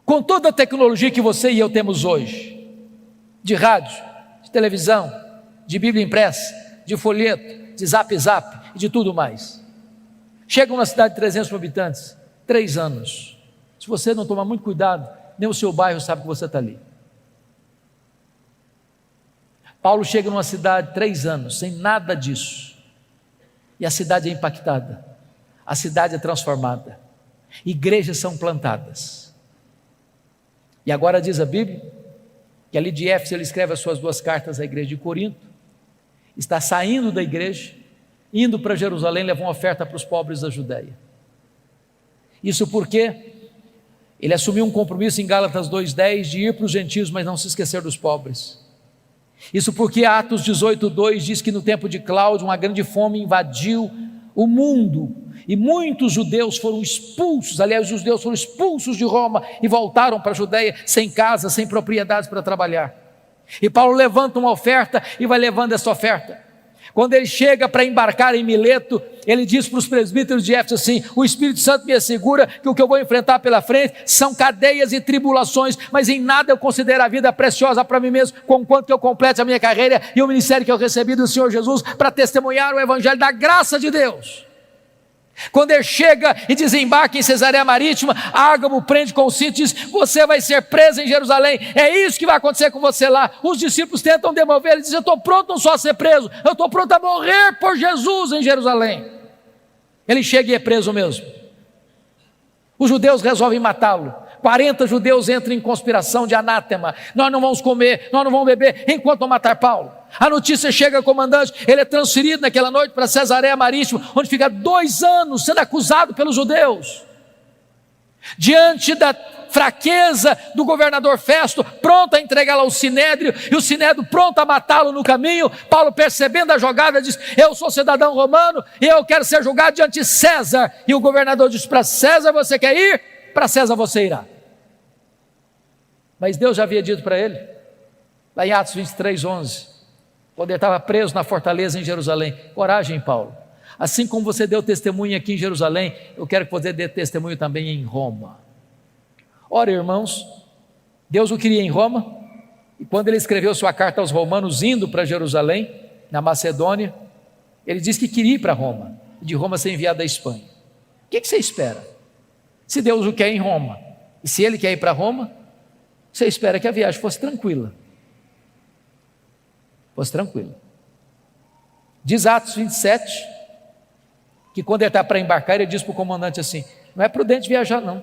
Com toda a tecnologia que você e eu temos hoje, de rádio, de televisão, de Bíblia impressa, de folheto, de zap e de tudo mais. Chega uma cidade de 300 mil habitantes, 3 anos. Se você não tomar muito cuidado, nem o seu bairro sabe que você está ali. Paulo chega numa cidade 3 anos, sem nada disso, e a cidade é impactada, a cidade é transformada, igrejas são plantadas. E agora diz a Bíblia que ali de Éfeso ele escreve as suas 2 cartas à igreja de Corinto, está saindo da igreja, indo para Jerusalém, levar uma oferta para os pobres da Judéia. Isso porque ele assumiu um compromisso em Gálatas 2,10 de ir para os gentios, mas não se esquecer dos pobres. Isso porque Atos 18,2 diz que no tempo de Cláudio uma grande fome invadiu o mundo e muitos judeus foram expulsos, aliás, os judeus foram expulsos de Roma e voltaram para a Judéia sem casa, sem propriedades para trabalhar. E Paulo levanta uma oferta e vai levando essa oferta. Quando ele chega para embarcar em Mileto, ele diz para os presbíteros de Éfeso assim: o Espírito Santo me assegura que o que eu vou enfrentar pela frente são cadeias e tribulações, mas em nada eu considero a vida preciosa para mim mesmo, conquanto que eu complete a minha carreira e o ministério que eu recebi do Senhor Jesus para testemunhar o evangelho da graça de Deus. Quando ele chega e desembarca em Cesareia Marítima, Ágabo prende com o cinto e diz: você vai ser preso em Jerusalém, é isso que vai acontecer com você lá. Os discípulos tentam demover, ele diz: eu estou pronto não só a ser preso, eu estou pronto a morrer por Jesus em Jerusalém. Ele chega e é preso mesmo. Os judeus resolvem matá-lo. 40 judeus entram em conspiração de anátema: nós não vamos comer, nós não vamos beber enquanto não matar Paulo. A notícia chega ao comandante, ele é transferido naquela noite para Cesareia Marítima, onde fica 2 anos sendo acusado pelos judeus. Diante da fraqueza do governador Festo, pronto a entregá-lo ao Sinédrio, e o Sinédrio pronto a matá-lo no caminho, Paulo, percebendo a jogada, diz: eu sou cidadão romano e eu quero ser julgado diante de César. E o governador diz: para César você quer ir? Para César você irá. Mas Deus já havia dito para ele, lá em Atos 23:11, quando ele estava preso na fortaleza em Jerusalém: coragem, Paulo, assim como você deu testemunho aqui em Jerusalém, eu quero que você dê testemunho também em Roma. Ora, irmãos, Deus o queria em Roma, e quando ele escreveu sua carta aos romanos, indo para Jerusalém, na Macedônia, ele disse que queria ir para Roma, e de Roma ser enviado à Espanha. O que você espera? Se Deus o quer em Roma, e se ele quer ir para Roma, você espera que a viagem fosse tranquila. Diz Atos 27, que quando ele está para embarcar, ele diz para o comandante assim: não é prudente viajar não,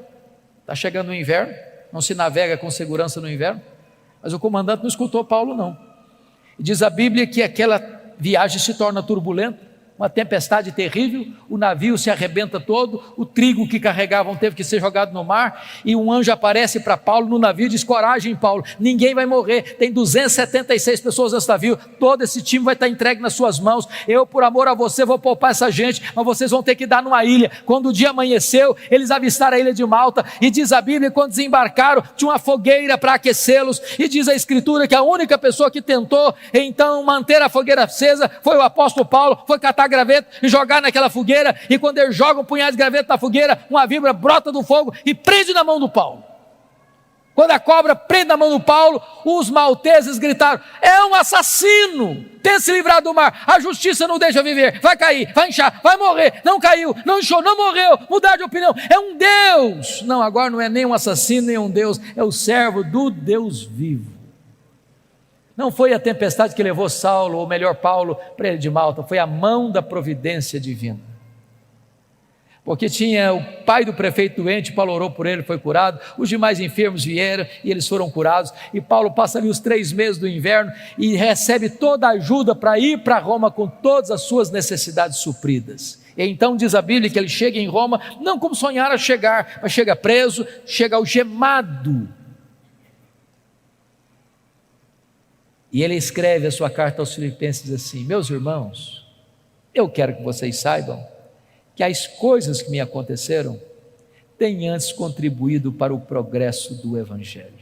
está chegando o inverno, não se navega com segurança no inverno. Mas o comandante não escutou Paulo não, e diz a Bíblia que aquela viagem se torna turbulenta, uma tempestade terrível, o navio se arrebenta todo, o trigo que carregavam teve que ser jogado no mar, e um anjo aparece para Paulo no navio e diz: coragem, Paulo, ninguém vai morrer, tem 276 pessoas nesse navio, todo esse time vai estar entregue nas suas mãos, eu por amor a você vou poupar essa gente, mas vocês vão ter que dar numa ilha. Quando o dia amanheceu, eles avistaram a ilha de Malta, e diz a Bíblia, quando desembarcaram, tinha uma fogueira para aquecê-los, e diz a Escritura que a única pessoa que tentou então manter a fogueira acesa foi o apóstolo Paulo, foi catar graveto e jogar naquela fogueira, e quando ele joga um punhado de graveto na fogueira, uma víbora brota do fogo e prende na mão do Paulo. Quando a cobra prende na mão do Paulo, os malteses gritaram: é um assassino, tem se livrado do mar, a justiça não deixa viver, vai cair, vai inchar, vai morrer. Não caiu, não inchou, não morreu, mudar de opinião, é um Deus. Não, agora não é nem um assassino, nem um Deus, é o servo do Deus vivo. Não foi a tempestade que levou Saulo, ou melhor Paulo, para ele de Malta, foi a mão da providência divina. porque tinha o pai do prefeito doente, Paulo orou por ele, foi curado, os demais enfermos vieram e eles foram curados, e Paulo passa ali os 3 meses do inverno e recebe toda a ajuda para ir para Roma com todas as suas necessidades supridas. E então diz a Bíblia que ele chega em Roma, não como sonhara chegar, mas chega preso, chega algemado. E ele escreve a sua carta aos Filipenses assim: meus irmãos, eu quero que vocês saibam que as coisas que me aconteceram têm antes contribuído para o progresso do Evangelho.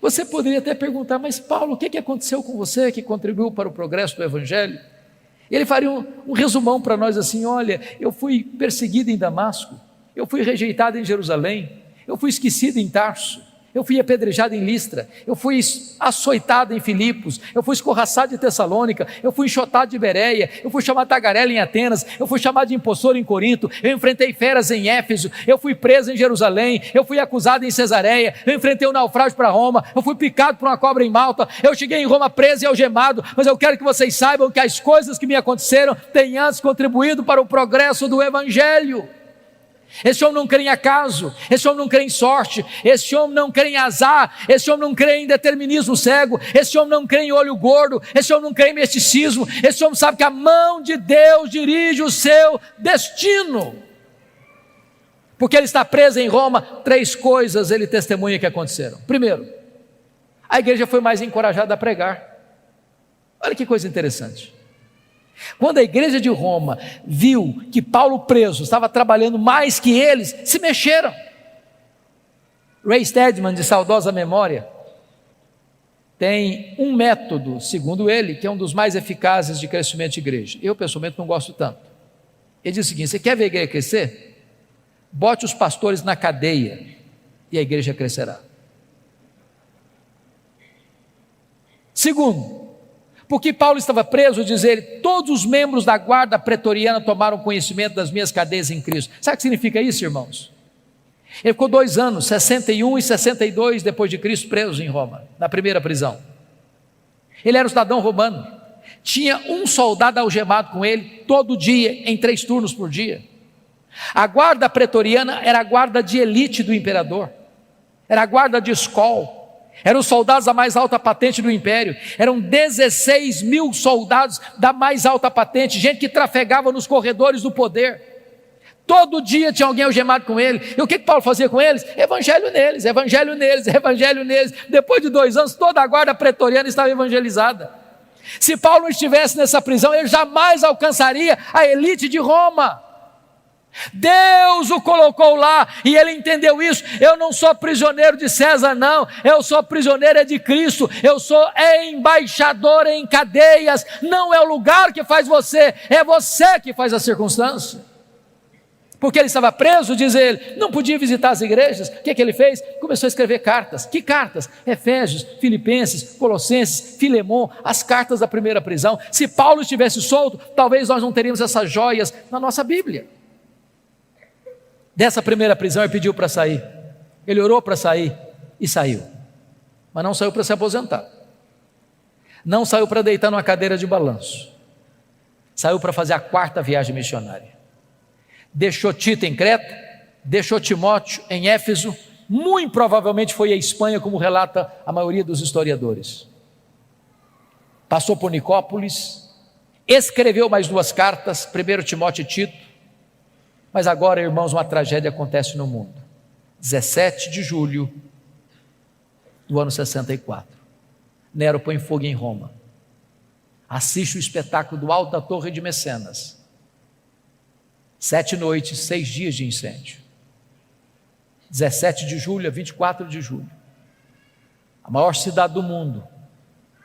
Você poderia até perguntar, mas Paulo, o que aconteceu com você que contribuiu para o progresso do Evangelho? Ele faria um resumão para nós assim: olha, eu fui perseguido em Damasco, eu fui rejeitado em Jerusalém, eu fui esquecido em Tarso, eu fui apedrejado em Listra, eu fui açoitado em Filipos, eu fui escorraçado em Tessalônica, eu fui enxotado de Bereia, eu fui chamado de tagarela em Atenas, eu fui chamado de impostor em Corinto, eu enfrentei feras em Éfeso, eu fui preso em Jerusalém, eu fui acusado em Cesareia, eu enfrentei um naufrágio para Roma, eu fui picado por uma cobra em Malta, eu cheguei em Roma preso e algemado, mas eu quero que vocês saibam que as coisas que me aconteceram têm antes contribuído para o progresso do Evangelho. Esse homem não crê em acaso, esse homem não crê em sorte, esse homem não crê em azar, esse homem não crê em determinismo cego, esse homem não crê em olho gordo, esse homem não crê em misticismo, esse homem sabe que a mão de Deus dirige o seu destino. Porque ele está preso em Roma, 3 coisas ele testemunha que aconteceram. Primeiro, a igreja foi mais encorajada a pregar. Olha que coisa interessante. Quando a igreja de Roma viu que Paulo preso estava trabalhando mais que eles, se mexeram. Ray Stedman, de saudosa memória, tem um método, segundo ele, que é um dos mais eficazes de crescimento de igreja. Eu pessoalmente não gosto tanto. Ele diz o seguinte: você quer ver a igreja crescer? Bote os pastores na cadeia e a igreja crescerá. Segundo, porque Paulo estava preso, diz ele, todos os membros da guarda pretoriana tomaram conhecimento das minhas cadeias em Cristo. Sabe o que significa isso, irmãos? Ele ficou 2 anos, 61 e 62 depois de Cristo, preso em Roma, na primeira prisão. Ele era um cidadão romano, tinha um soldado algemado com ele, todo dia, em 3 turnos por dia. A guarda pretoriana era a guarda de elite do imperador, era a guarda de escola. Eram os soldados da mais alta patente do império, eram 16 mil soldados da mais alta patente, gente que trafegava nos corredores do poder, todo dia tinha alguém algemado com ele. E o que Paulo fazia com eles? Evangelho neles, evangelho neles, evangelho neles. Depois de 2 anos, toda a guarda pretoriana estava evangelizada. Se Paulo não estivesse nessa prisão, ele jamais alcançaria a elite de Roma. Deus o colocou lá e ele entendeu isso. Eu não sou prisioneiro de César, não, eu sou prisioneiro de Cristo, eu sou embaixador em cadeias. Não é o lugar que faz você, é você que faz a circunstância. Porque ele estava preso, diz ele, não podia visitar as igrejas. O que ele fez? Começou a escrever cartas. Que cartas? Efésios, Filipenses, Colossenses, Filemon, as cartas da primeira prisão. Se Paulo estivesse solto, talvez nós não teríamos essas joias na nossa Bíblia. Dessa primeira prisão ele pediu para sair, ele orou para sair e saiu, mas não saiu para se aposentar, não saiu para deitar numa cadeira de balanço, saiu para fazer a 4ª viagem missionária. Deixou Tito em Creta, deixou Timóteo em Éfeso, muito provavelmente foi à Espanha, como relata a maioria dos historiadores. Passou por Nicópolis, escreveu mais 2 cartas, 1 Timóteo e Tito. Mas agora, irmãos, uma tragédia acontece no mundo. 17 de julho do ano 64. Nero põe fogo em Roma. Assiste o espetáculo do alto da Torre de Mecenas. 7 noites, 6 dias de incêndio. 17 de julho a 24 de julho. A maior cidade do mundo,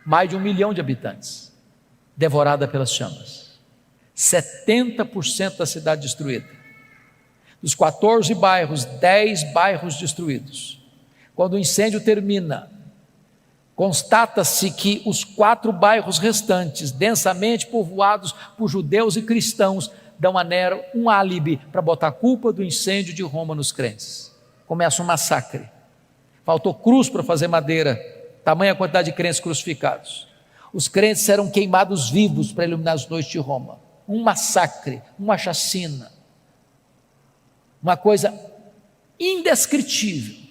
mais de 1 milhão de habitantes, devorada pelas chamas. 70% da cidade destruída. Dos 14 bairros, 10 bairros destruídos. Quando o incêndio termina, constata-se que os 4 bairros restantes, densamente povoados por judeus e cristãos, dão a Nero um álibi para botar a culpa do incêndio de Roma nos crentes. Começa um massacre. Faltou cruz para fazer madeira, tamanha a quantidade de crentes crucificados. Os crentes serão queimados vivos para iluminar as noites de Roma. Um massacre, uma chacina. uma coisa indescritível.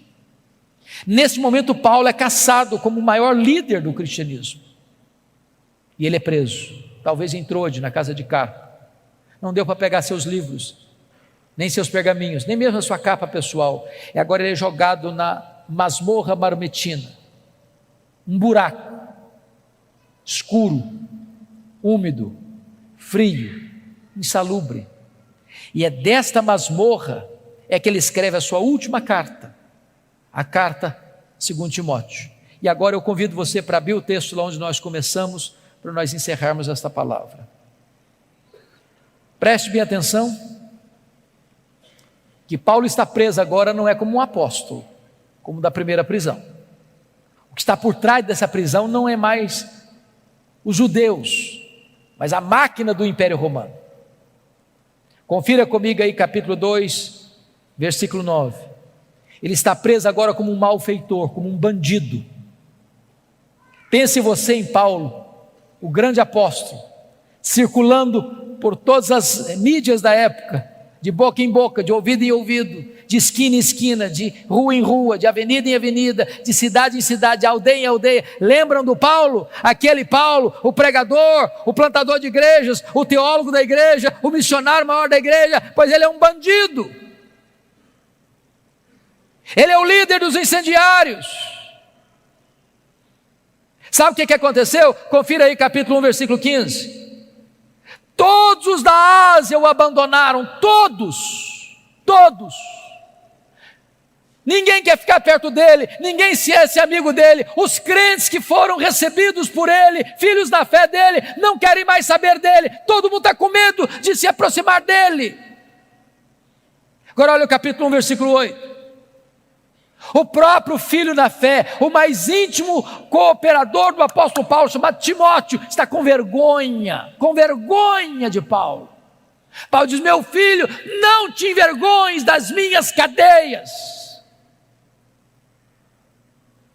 Nesse momento, Paulo é caçado como o maior líder do cristianismo. E ele é preso, talvez em Trode, na casa de Carpo. Não deu para pegar seus livros, nem seus pergaminhos, nem mesmo a sua capa pessoal. E agora ele é jogado na masmorra marmetina, um buraco, escuro, úmido, frio, insalubre. E é desta masmorra que ele escreve a sua última carta, a carta segundo Timóteo. E agora eu convido você para abrir o texto lá onde nós começamos, para nós encerrarmos esta palavra. Preste bem atenção, que Paulo está preso agora não é como um apóstolo, como da primeira prisão. O que está por trás dessa prisão não é mais os judeus, mas a máquina do Império Romano. Confira comigo aí capítulo 2, versículo 9. Ele está preso agora como um malfeitor, como um bandido. Pense você em Paulo, o grande apóstolo, circulando por todas as mídias da época, de boca em boca, de ouvido em ouvido, de esquina em esquina, de rua em rua, de avenida em avenida, de cidade em cidade, de aldeia em aldeia. Lembram do Paulo? Aquele Paulo, o pregador, o plantador de igrejas, o teólogo da igreja, o missionário maior da igreja, pois ele é um bandido. Ele é o líder dos incendiários. Sabe o que aconteceu? Confira aí capítulo 1, versículo 15. Todos os da Ásia o abandonaram, todos. Ninguém quer ficar perto dele, ninguém se é amigo dele. Os crentes que foram recebidos por ele, filhos da fé dele, não querem mais saber dele. Todo mundo está com medo de se aproximar dele. Agora olha o capítulo 1, versículo 8. O próprio filho da fé, o mais íntimo cooperador do apóstolo Paulo, chamado Timóteo, está com vergonha de Paulo. Paulo diz: meu filho, não te envergonhes das minhas cadeias.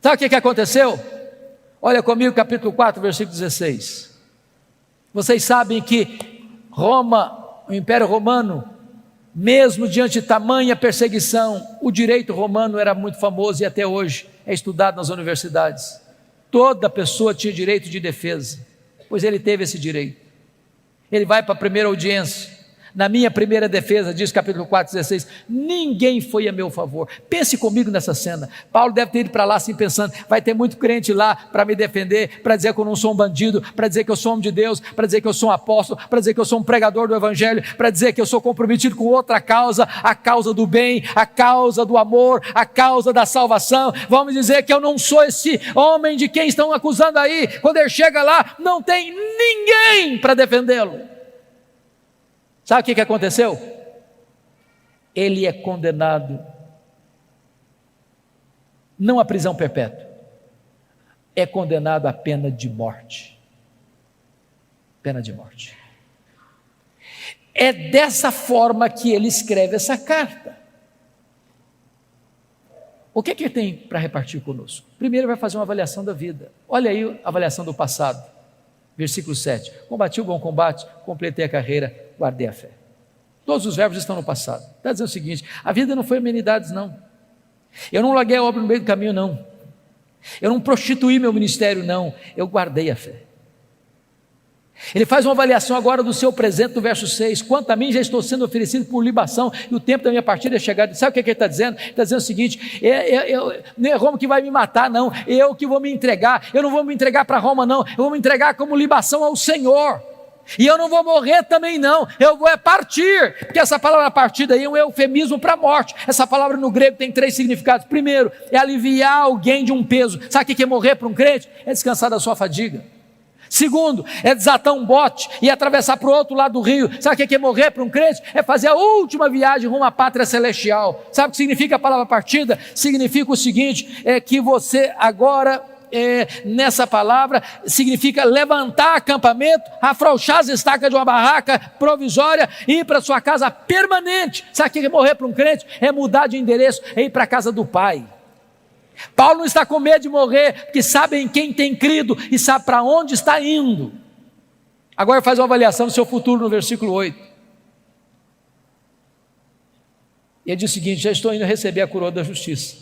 Sabe o que aconteceu? Olha comigo capítulo 4, versículo 16. Vocês sabem que Roma, o Império Romano, mesmo diante de tamanha perseguição, o direito romano era muito famoso e até hoje é estudado nas universidades. Toda pessoa tinha direito de defesa, pois ele teve esse direito. Ele vai para a primeira audiência. Na minha primeira defesa, diz capítulo 4, 16, ninguém foi a meu favor. Pense comigo nessa cena. Paulo deve ter ido para lá assim pensando: vai ter muito crente lá para me defender, para dizer que eu não sou um bandido, para dizer que eu sou homem de Deus, para dizer que eu sou um apóstolo, para dizer que eu sou um pregador do evangelho, para dizer que eu sou comprometido com outra causa, a causa do bem, a causa do amor, a causa da salvação. Vamos dizer que eu não sou esse homem de quem estão acusando aí. Quando ele chega lá, não tem ninguém para defendê-lo. Sabe o que aconteceu? Ele é condenado, não à prisão perpétua, é condenado à pena de morte. Pena de morte. É dessa forma que ele escreve essa carta. O que ele tem para repartir conosco? Primeiro, ele vai fazer uma avaliação da vida. Olha aí a avaliação do passado. Versículo 7. Combati o bom combate, completei a carreira, guardei a fé. Todos os verbos estão no passado. Está dizendo o seguinte: a vida não foi amenidades, não. Eu não larguei a obra no meio do caminho, não. Eu não prostituí meu ministério, não. Eu guardei a fé. Ele faz uma avaliação agora do seu presente no verso 6. Quanto a mim, já estou sendo oferecido por libação, e o tempo da minha partida é chegado. Sabe o que ele está dizendo? Ele está dizendo o seguinte: não é Roma que vai me matar, não. Eu que vou me entregar. Eu não vou me entregar para Roma, não. Eu vou me entregar como libação ao Senhor. E eu não vou morrer também, não. Eu vou partir. Porque essa palavra partida aí é um eufemismo para a morte. Essa palavra no grego tem 3 significados. Primeiro, é aliviar alguém de um peso. Sabe o que é morrer para um crente? É descansar da sua fadiga. Segundo, é desatar um bote e atravessar para o outro lado do rio. Sabe o que é morrer para um crente? É fazer a última viagem rumo à pátria celestial. Sabe o que significa a palavra partida? Significa o seguinte: é que você agora, nessa palavra, significa levantar acampamento, afrouxar as estacas de uma barraca provisória e ir para sua casa permanente. Sabe o que é morrer para um crente? É mudar de endereço, é ir para a casa do Pai. Paulo não está com medo de morrer, porque sabe em quem tem crido e sabe para onde está indo. Agora faz uma avaliação do seu futuro no versículo 8. E ele diz o seguinte: já estou indo receber a coroa da justiça,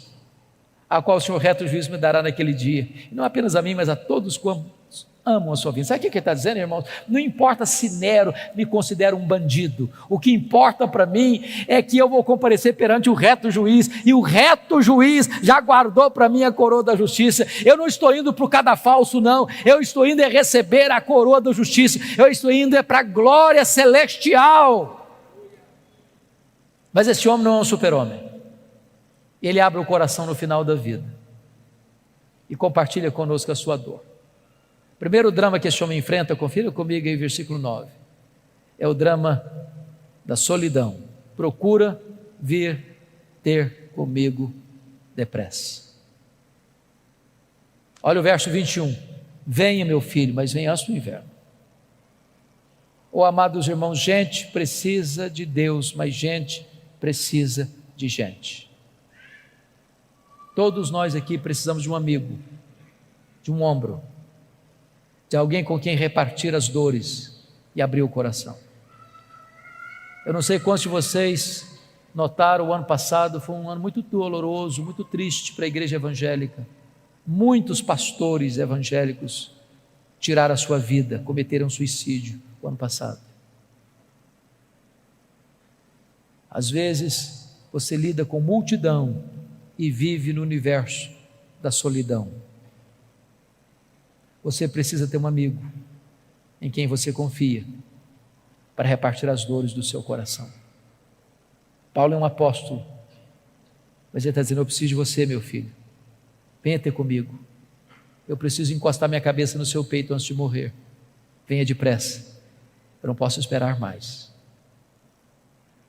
a qual o Senhor reto juízo me dará naquele dia, e não apenas a mim, mas a todos quantos amam a sua vida. Sabe o que ele está dizendo, irmãos? Não importa se Nero me considera um bandido, o que importa para mim é que eu vou comparecer perante o reto juiz, e o reto juiz já guardou para mim a coroa da justiça. Eu não estou indo para o cadafalso, não, eu estou indo receber a coroa da justiça, eu estou indo para a glória celestial. Mas esse homem não é um super-homem. Ele abre o coração no final da vida e compartilha conosco a sua dor. O primeiro drama que esse homem enfrenta, confira comigo aí, versículo 9, é o drama da solidão. Procura vir ter comigo depressa. Olha o verso 21. Venha, meu filho, mas venha antes do inverno. Oh, amados irmãos, gente precisa de Deus, mas gente precisa de gente. Todos nós aqui precisamos de um amigo, de um ombro, de alguém com quem repartir as dores e abrir o coração. Eu não sei quantos de vocês notaram, o ano passado foi um ano muito doloroso, muito triste para a igreja evangélica. Muitos pastores evangélicos tiraram a sua vida, cometeram suicídio o ano passado. Às vezes você lida com multidão e vive no universo da solidão. Você precisa ter um amigo em quem você confia para repartir as dores do seu coração. Paulo é um apóstolo, mas ele está dizendo: eu preciso de você, meu filho, venha ter comigo, eu preciso encostar minha cabeça no seu peito antes de morrer, venha depressa, eu não posso esperar mais.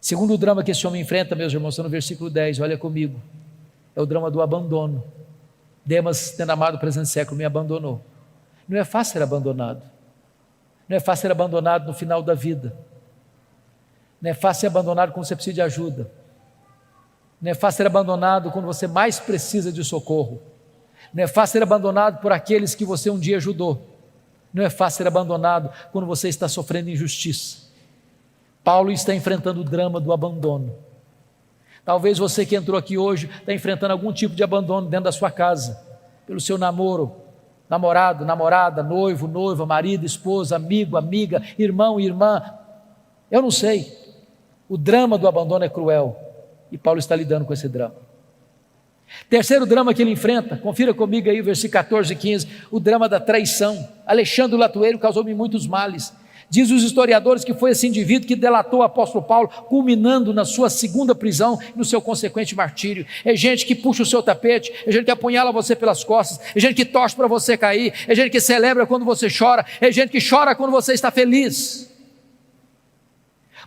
Segundo drama que esse homem enfrenta, meus irmãos, está no versículo 10, olha comigo, é o drama do abandono. Demas, tendo amado o presente século, me abandonou. Não é fácil ser abandonado, não é fácil ser abandonado no final da vida, não é fácil ser abandonado quando você precisa de ajuda, não é fácil ser abandonado quando você mais precisa de socorro, não é fácil ser abandonado por aqueles que você um dia ajudou, não é fácil ser abandonado quando você está sofrendo injustiça. Paulo está enfrentando o drama do abandono. Talvez você que entrou aqui hoje está enfrentando algum tipo de abandono dentro da sua casa, pelo seu namoro, namorado, namorada, noivo, noiva, marido, esposa, amigo, amiga, irmão, irmã, eu não sei. O drama do abandono é cruel e Paulo está lidando com esse drama. Terceiro drama que ele enfrenta, confira comigo aí o versículo 14 e 15, o drama da traição. Alexandre o Latueiro causou-me muitos males. Diz os historiadores que foi esse indivíduo que delatou o apóstolo Paulo, culminando na sua segunda prisão e no seu consequente martírio. É gente que puxa o seu tapete, é gente que apunhala você pelas costas, é gente que torce para você cair, é gente que celebra quando você chora, é gente que chora quando você está feliz.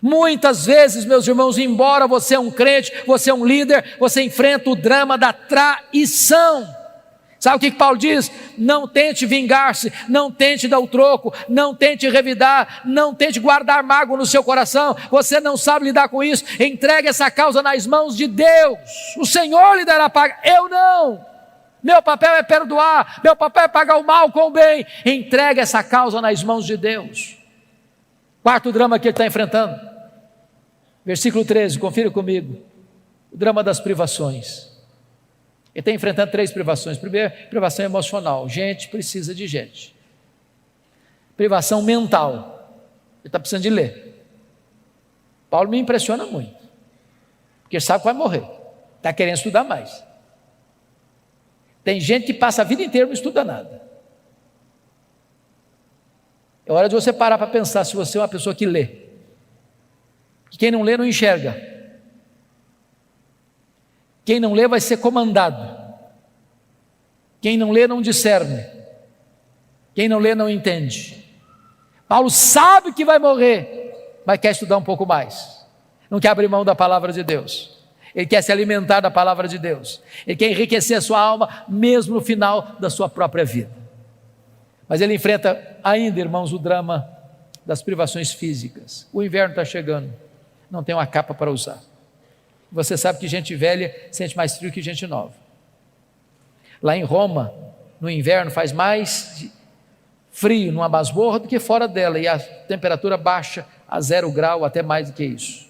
Muitas vezes, meus irmãos, embora você é um crente, você é um líder, você enfrenta o drama da traição. Sabe o que Paulo diz? Não tente vingar-se, não tente dar o troco, não tente revidar, não tente guardar mágoa no seu coração. Você não sabe lidar com isso, entregue essa causa nas mãos de Deus. O Senhor lhe dará paga, eu não. Meu papel é perdoar, meu papel é pagar o mal com o bem. Entregue essa causa nas mãos de Deus. Quarto drama que ele está enfrentando, versículo 13, confira comigo, o drama das privações. Ele está enfrentando 3 privações. Primeiro, privação emocional, gente precisa de gente. Privação mental, ele está precisando de ler. Paulo me impressiona muito, porque ele sabe que vai morrer, está querendo estudar mais. Tem gente que passa a vida inteira e não estuda nada. É hora de você parar para pensar se você é uma pessoa que lê. Quem não lê não enxerga. Quem não lê vai ser comandado. Quem não lê não discerne. Quem não lê não entende. Paulo sabe que vai morrer, mas quer estudar um pouco mais. Não quer abrir mão da palavra de Deus. Ele quer se alimentar da palavra de Deus. Ele quer enriquecer a sua alma, mesmo no final da sua própria vida. Mas ele enfrenta ainda, irmãos, o drama das privações físicas. O inverno está chegando, não tem uma capa para usar. Você sabe que gente velha sente mais frio que gente nova. Lá em Roma, no inverno, faz mais frio numa masmorra do que fora dela, e a temperatura baixa a 0 grau, até mais do que isso.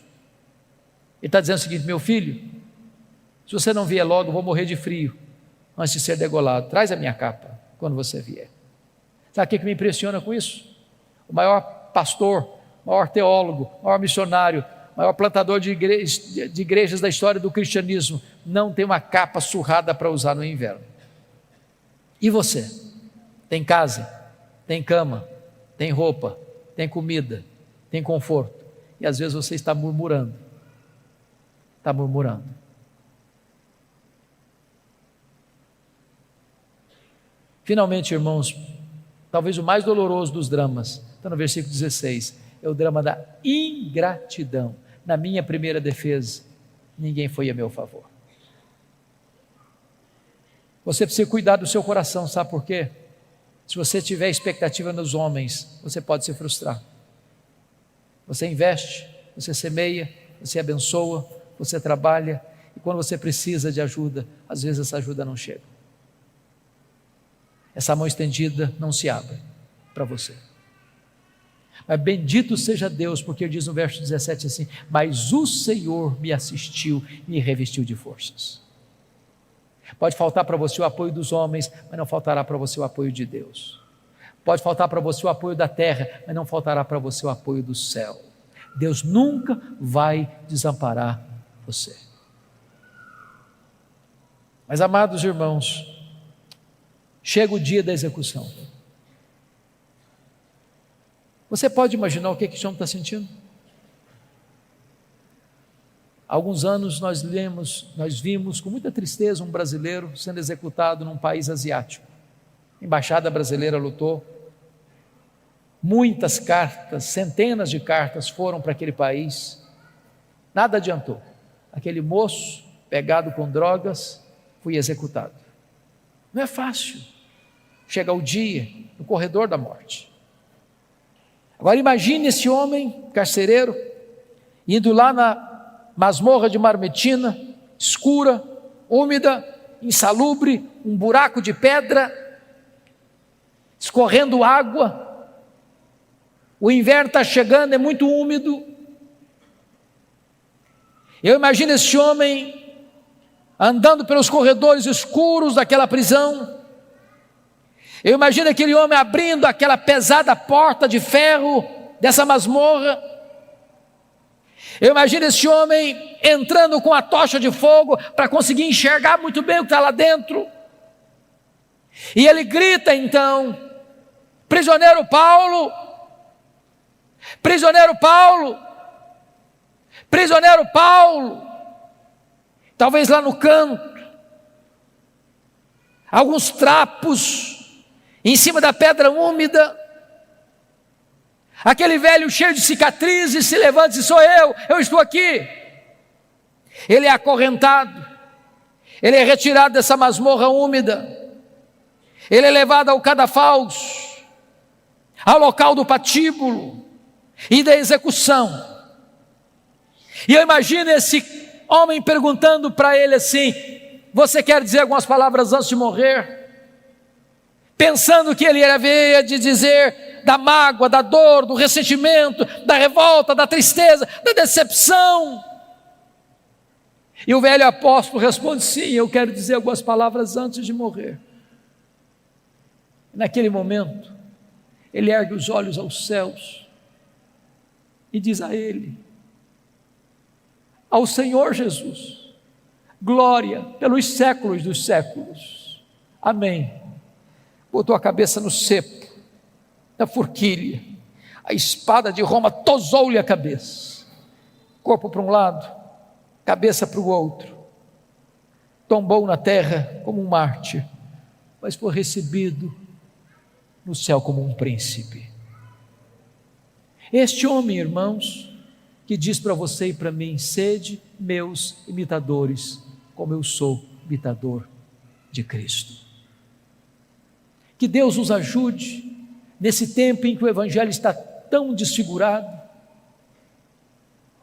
está dizendo o seguinte: meu filho, se você não vier logo, eu vou morrer de frio antes de ser degolado. Traz a minha capa quando você vier. Sabe o que me impressiona com isso? O maior pastor, maior teólogo, maior missionário, maior plantador de igrejas da história do cristianismo, não tem uma capa surrada para usar no inverno. E você? Tem casa, tem cama, tem roupa, tem comida, tem conforto, e às vezes você está murmurando. Está murmurando. Finalmente, irmãos, talvez o mais doloroso dos dramas, está no versículo 16, é o drama da ingratidão. Na minha primeira defesa, ninguém foi a meu favor. Você precisa cuidar do seu coração, sabe por quê? Se você tiver expectativa nos homens, você pode se frustrar. Você investe, você semeia, você abençoa, você trabalha, e quando você precisa de ajuda, às vezes essa ajuda não chega. Essa mão estendida não se abre para você. Mas bendito seja Deus, porque ele diz no verso 17 assim: mas o Senhor me assistiu e me revestiu de forças. Pode faltar para você o apoio dos homens, mas não faltará para você o apoio de Deus. Pode faltar para você o apoio da terra, mas não faltará para você o apoio do céu. Deus nunca vai desamparar você. Mas, amados irmãos, chega o dia da execução. Você pode imaginar o que esse homem está sentindo? Há alguns anos nós vimos com muita tristeza um brasileiro sendo executado num país asiático. A embaixada brasileira lutou. Muitas cartas, centenas de cartas foram para aquele país. Nada adiantou. Aquele moço, pegado com drogas, foi executado. Não é fácil. Chega o dia, no corredor da morte. Agora imagine esse homem carcereiro, indo lá na masmorra de Marmetina, escura, úmida, insalubre, um buraco de pedra, escorrendo água. O inverno está chegando, é muito úmido. Eu imagino esse homem andando pelos corredores escuros daquela prisão. Eu imagino aquele homem abrindo aquela pesada porta de ferro dessa masmorra. Eu imagino esse homem entrando com a tocha de fogo para conseguir enxergar muito bem o que está lá dentro. E ele grita então: prisioneiro Paulo, prisioneiro Paulo, prisioneiro Paulo. Talvez lá no canto, alguns trapos em cima da pedra úmida. Aquele velho cheio de cicatrizes se levanta e diz: sou eu estou aqui. Ele é acorrentado, ele é retirado dessa masmorra úmida, ele é levado ao cadafalso, ao local do patíbulo e da execução. E eu imagino esse homem perguntando para ele assim: você quer dizer algumas palavras antes de morrer? Pensando que ele havia de dizer da mágoa, da dor, do ressentimento, da revolta, da tristeza, da decepção. E o velho apóstolo responde: sim, eu quero dizer algumas palavras antes de morrer. Naquele momento, ele ergue os olhos aos céus e diz a ele: ao Senhor Jesus, glória pelos séculos dos séculos. Amém. Botou a cabeça no cepo, na forquilha, a espada de Roma tosou-lhe a cabeça, corpo para um lado, cabeça para o outro, tombou na terra como um mártir, mas foi recebido no céu como um príncipe. Este homem, irmãos, que diz para você e para mim: sede meus imitadores, como eu sou imitador de Cristo. Que Deus nos ajude nesse tempo em que o evangelho está tão desfigurado,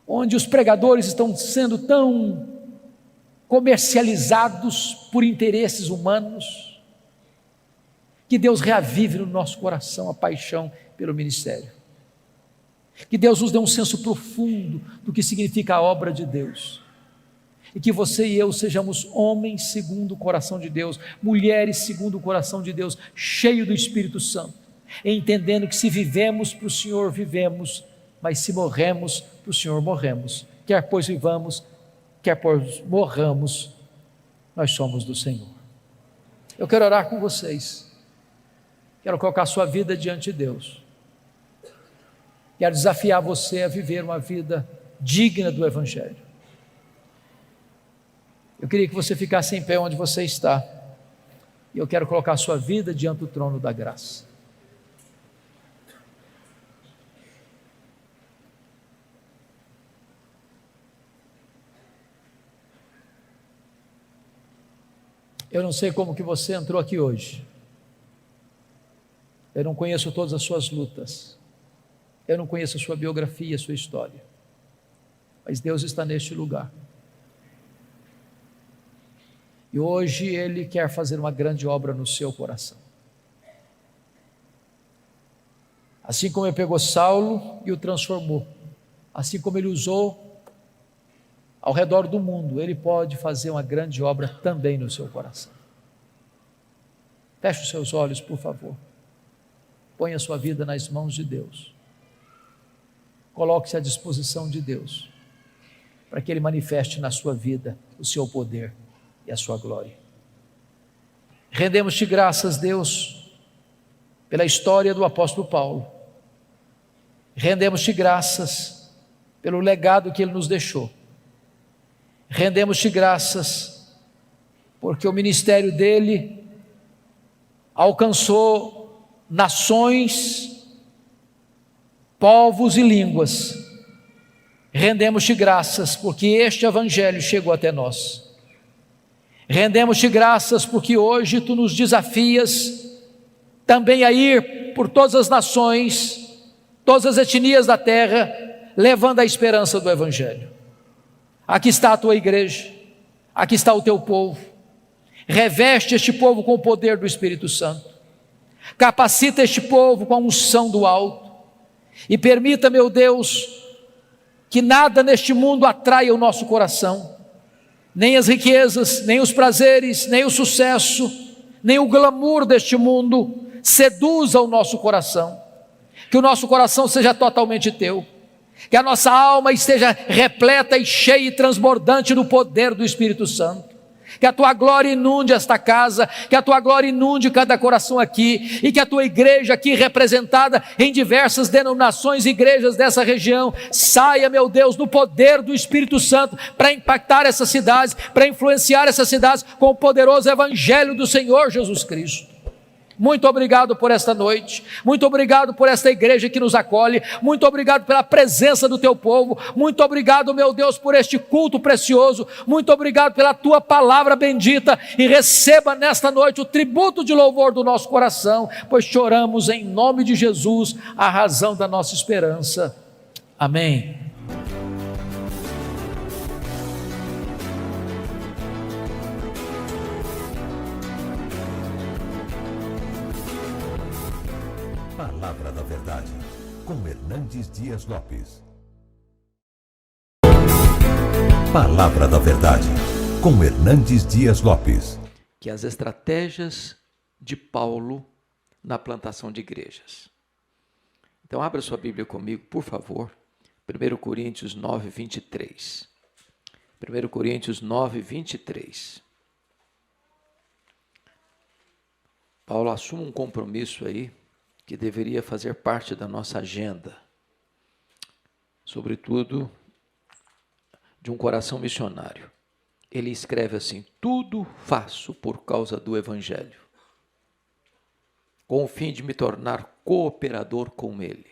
onde os pregadores estão sendo tão comercializados por interesses humanos. Que Deus reavive no nosso coração a paixão pelo ministério. Que Deus nos dê um senso profundo do que significa a obra de Deus. E que você e eu sejamos homens segundo o coração de Deus, mulheres segundo o coração de Deus, cheio do Espírito Santo, entendendo que se vivemos para o Senhor, vivemos, mas se morremos para o Senhor, morremos. Quer pois vivamos, quer pois morramos, nós somos do Senhor. Eu quero orar com vocês, quero colocar a sua vida diante de Deus, quero desafiar você a viver uma vida digna do Evangelho. Eu queria que você ficasse em pé onde você está, e eu quero colocar a sua vida diante do trono da graça. Eu não sei como que você entrou aqui hoje, eu não conheço todas as suas lutas, eu não conheço a sua biografia, a sua história, mas Deus está neste lugar, e hoje Ele quer fazer uma grande obra no seu coração. Assim como Ele pegou Saulo e o transformou, assim como Ele usou ao redor do mundo, Ele pode fazer uma grande obra também no seu coração. Feche os seus olhos, por favor. Ponha a sua vida nas mãos de Deus. Coloque-se à disposição de Deus, para que Ele manifeste na sua vida o seu poder e a sua glória. Rendemos-te graças, Deus, pela história do apóstolo Paulo. Rendemos-te graças pelo legado que ele nos deixou. Rendemos-te graças porque o ministério dele alcançou nações, povos e línguas. Rendemos-te graças porque este evangelho chegou até nós. Rendemos-te graças porque hoje tu nos desafias também a ir por todas as nações, todas as etnias da terra, levando a esperança do evangelho. Aqui está a tua igreja, aqui está o teu povo. Reveste este povo com o poder do Espírito Santo, capacita este povo com a unção do alto, e permita, meu Deus, que nada neste mundo atraia o nosso coração, nem as riquezas, nem os prazeres, nem o sucesso, nem o glamour deste mundo seduza o nosso coração. Que o nosso coração seja totalmente teu, que a nossa alma esteja repleta e cheia e transbordante do poder do Espírito Santo, que a tua glória inunde esta casa, que a tua glória inunde cada coração aqui, e que a tua igreja aqui representada em diversas denominações e igrejas dessa região, saia, meu Deus, no poder do Espírito Santo, para impactar essas cidades, para influenciar essas cidades com o poderoso evangelho do Senhor Jesus Cristo. Muito obrigado por esta noite, muito obrigado por esta igreja que nos acolhe, muito obrigado pela presença do teu povo, muito obrigado, meu Deus, por este culto precioso, muito obrigado pela tua palavra bendita, e receba nesta noite o tributo de louvor do nosso coração, pois choramos em nome de Jesus, a razão da nossa esperança. Amém. Palavra da Verdade, com Hernandes Dias Lopes. Palavra da Verdade, com Hernandes Dias Lopes. Que as estratégias de Paulo na plantação de igrejas. Então abra sua Bíblia comigo, por favor, 1 Coríntios 9, 23. 1 Coríntios 9, 23. Paulo assume um compromisso aí, que deveria fazer parte da nossa agenda, sobretudo de um coração missionário. Ele escreve assim: tudo faço por causa do Evangelho, com o fim de me tornar cooperador com ele.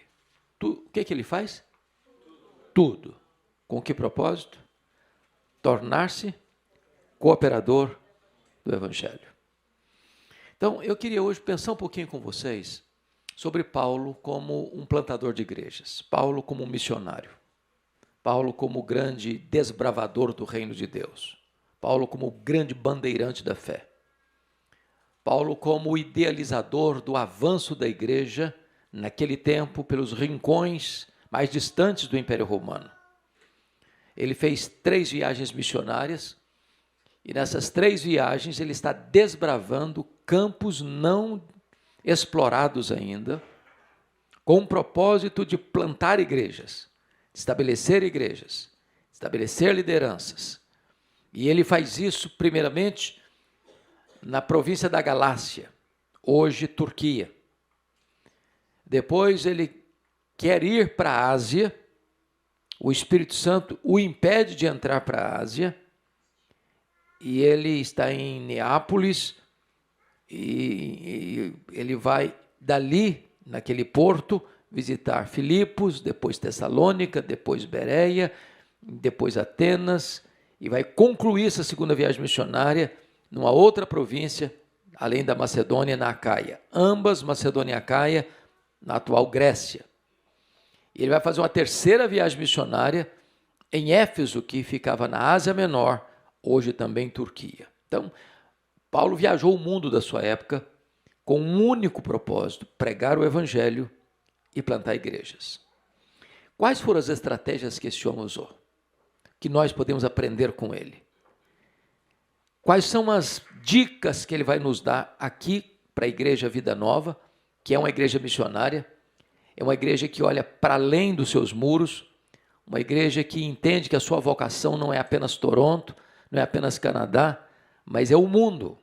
O que ele faz? Tudo. Com que propósito? Tornar-se cooperador do Evangelho. Então, eu queria hoje pensar um pouquinho com vocês sobre Paulo como um plantador de igrejas, Paulo como um missionário, Paulo como o grande desbravador do reino de Deus, Paulo como o grande bandeirante da fé, Paulo como o idealizador do avanço da igreja naquele tempo pelos rincões mais distantes do Império Romano. Ele fez 3 viagens missionárias, e nessas 3 viagens ele está desbravando campos não explorados ainda, com o propósito de plantar igrejas, estabelecer lideranças. E ele faz isso, primeiramente, na província da Galácia, hoje Turquia. Depois ele quer ir para a Ásia, o Espírito Santo o impede de entrar para a Ásia, e ele está em Neápolis, e ele vai dali, naquele porto, visitar Filipos, depois Tessalônica, depois Bereia, depois Atenas, e vai concluir essa segunda viagem missionária numa outra província, além da Macedônia, na Acaia. Ambas, Macedônia e Acaia, na atual Grécia. E ele vai fazer uma terceira viagem missionária em Éfeso, que ficava na Ásia Menor, hoje também Turquia. Então, Paulo viajou o mundo da sua época com um único propósito: pregar o evangelho e plantar igrejas. Quais foram as estratégias que esse homem usou, que nós podemos aprender com ele? Quais são as dicas que ele vai nos dar aqui para a Igreja Vida Nova, que é uma igreja missionária, é uma igreja que olha para além dos seus muros, uma igreja que entende que a sua vocação não é apenas Toronto, não é apenas Canadá, mas é o mundo.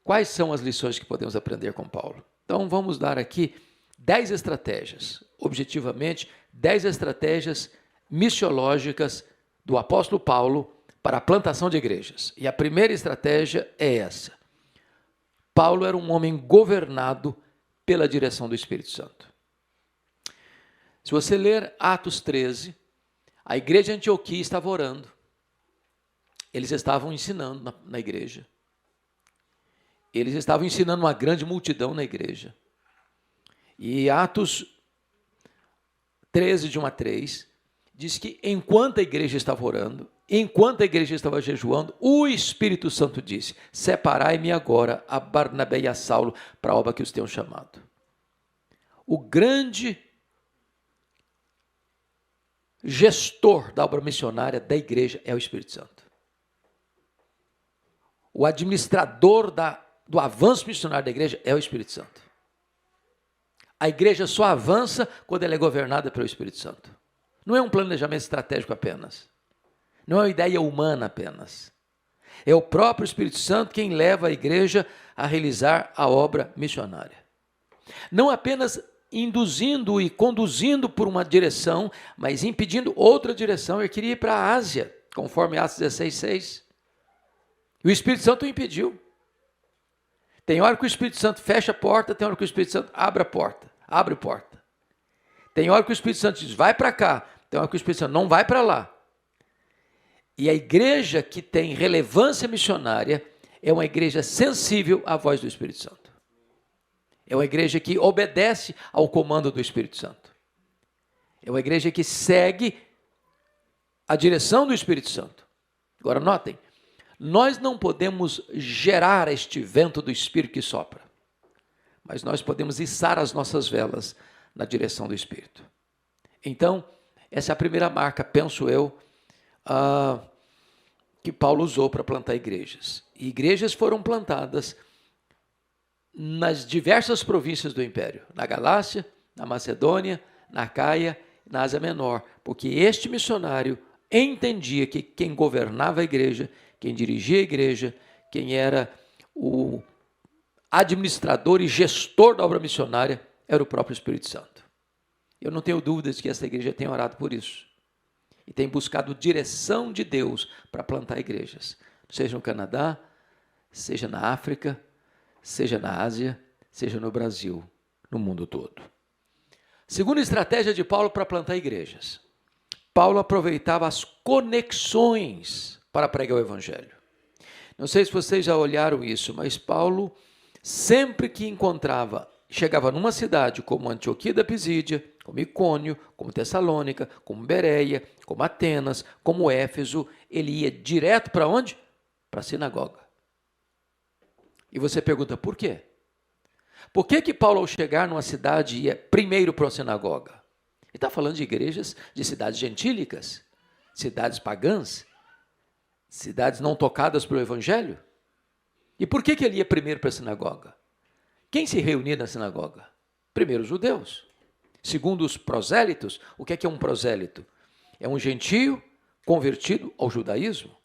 Quais são as lições que podemos aprender com Paulo? Então vamos dar aqui 10 estratégias, objetivamente, 10 estratégias missiológicas do apóstolo Paulo para a plantação de igrejas. E a primeira estratégia é essa. Paulo era um homem governado pela direção do Espírito Santo. Se você ler Atos 13, a igreja de Antioquia estava orando. Eles estavam ensinando na igreja. Eles estavam ensinando uma grande multidão na igreja. E Atos 13, de 1 a 3, diz que enquanto a igreja estava orando, enquanto a igreja estava jejuando, o Espírito Santo disse: separai-me agora a Barnabé e a Saulo para a obra que os tenham chamado. O grande gestor da obra missionária da igreja é o Espírito Santo. O administrador do avanço missionário da igreja é o Espírito Santo. A igreja só avança quando ela é governada pelo Espírito Santo. Não é um planejamento estratégico apenas. Não é uma ideia humana apenas. É o próprio Espírito Santo quem leva a igreja a realizar a obra missionária. Não apenas induzindo e conduzindo por uma direção, mas impedindo outra direção. Ele queria ir para a Ásia, conforme Atos 16:6. E o Espírito Santo o impediu. Tem hora que o Espírito Santo fecha a porta, tem hora que o Espírito Santo abre a porta, abre a porta. Tem hora que o Espírito Santo diz: vai para cá, tem hora que o Espírito Santo não vai para lá. E a igreja que tem relevância missionária é uma igreja sensível à voz do Espírito Santo. É uma igreja que obedece ao comando do Espírito Santo. É uma igreja que segue a direção do Espírito Santo. Agora notem, nós não podemos gerar este vento do Espírito que sopra, mas nós podemos içar as nossas velas na direção do Espírito. Então, essa é a primeira marca, penso eu, que Paulo usou para plantar igrejas. E igrejas foram plantadas nas diversas províncias do Império, na Galácia, na Macedônia, na Acaia, na Ásia Menor, porque este missionário entendia que quem governava a igreja, quem dirigia a igreja, quem era o administrador e gestor da obra missionária, era o próprio Espírito Santo. Eu não tenho dúvidas que essa igreja tem orado por isso. E tem buscado direção de Deus para plantar igrejas. Seja no Canadá, seja na África, seja na Ásia, seja no Brasil, no mundo todo. Segunda estratégia de Paulo para plantar igrejas. Paulo aproveitava as conexões para pregar o evangelho. Não sei se vocês já olharam isso, mas Paulo, sempre que chegava numa cidade como Antioquia da Pisídia, como Icônio, como Tessalônica, como Bereia, como Atenas, como Éfeso, ele ia direto para onde? Para a sinagoga. E você pergunta, por quê? Por que Paulo, ao chegar numa cidade, ia primeiro para a sinagoga? Ele está falando de igrejas de cidades gentílicas, cidades pagãs, cidades não tocadas pelo Evangelho. E por que ele ia primeiro para a sinagoga? Quem se reunia na sinagoga? Primeiro os judeus. Segundo os prosélitos, o que é um prosélito? É um gentio convertido ao judaísmo.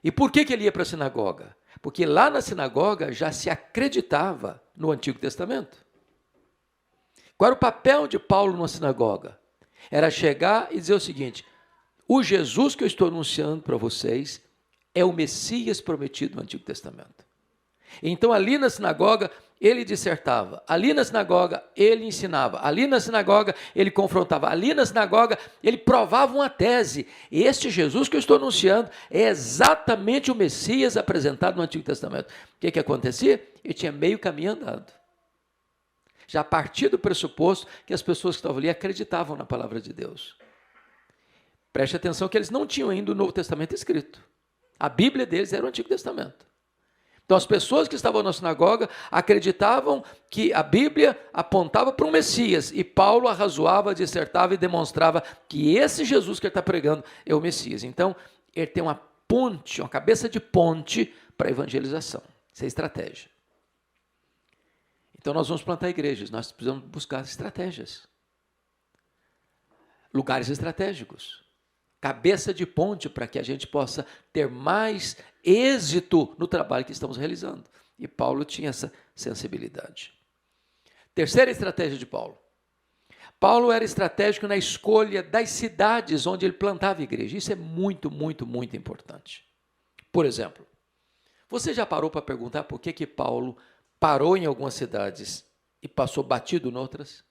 E por que ele ia para a sinagoga? Porque lá na sinagoga já se acreditava no Antigo Testamento. Qual era o papel de Paulo numa sinagoga? Era chegar e dizer o seguinte: o Jesus que eu estou anunciando para vocês é o Messias prometido no Antigo Testamento. Então ali na sinagoga ele dissertava, ali na sinagoga ele ensinava, ali na sinagoga ele confrontava, ali na sinagoga ele provava uma tese. Este Jesus que eu estou anunciando é exatamente o Messias apresentado no Antigo Testamento. O que acontecia? Ele tinha meio caminho andado. Já a partir do pressuposto que as pessoas que estavam ali acreditavam na palavra de Deus. Preste atenção que eles não tinham ainda o Novo Testamento escrito. A Bíblia deles era o Antigo Testamento. Então as pessoas que estavam na sinagoga acreditavam que a Bíblia apontava para um Messias, e Paulo arrazoava, dissertava e demonstrava que esse Jesus que ele está pregando é o Messias. Então ele tem uma ponte, uma cabeça de ponte para a evangelização. Isso é estratégia. Então nós vamos plantar igrejas, nós precisamos buscar estratégias. Lugares estratégicos. Cabeça de ponte para que a gente possa ter mais êxito no trabalho que estamos realizando. E Paulo tinha essa sensibilidade. Terceira estratégia de Paulo. Paulo era estratégico na escolha das cidades onde ele plantava igreja. Isso é muito, muito, muito importante. Por exemplo, você já parou para perguntar por que Paulo parou em algumas cidades e passou batido em outras?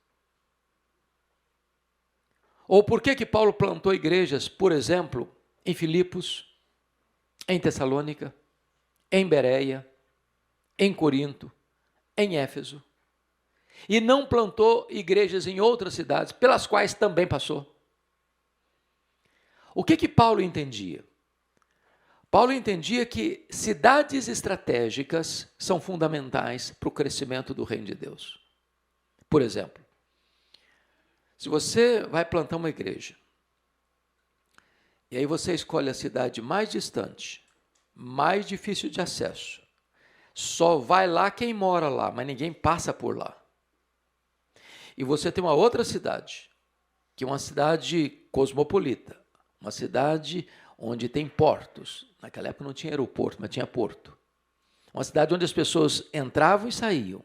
Ou por que Paulo plantou igrejas, por exemplo, em Filipos, em Tessalônica, em Bereia, em Corinto, em Éfeso, e não plantou igrejas em outras cidades, pelas quais também passou? O que Paulo entendia? Paulo entendia que cidades estratégicas são fundamentais para o crescimento do reino de Deus. Por exemplo, se você vai plantar uma igreja, e aí você escolhe a cidade mais distante, mais difícil de acesso, só vai lá quem mora lá, mas ninguém passa por lá. E você tem uma outra cidade, que é uma cidade cosmopolita, uma cidade onde tem portos. Naquela época não tinha aeroporto, mas tinha porto. Uma cidade onde as pessoas entravam e saíam.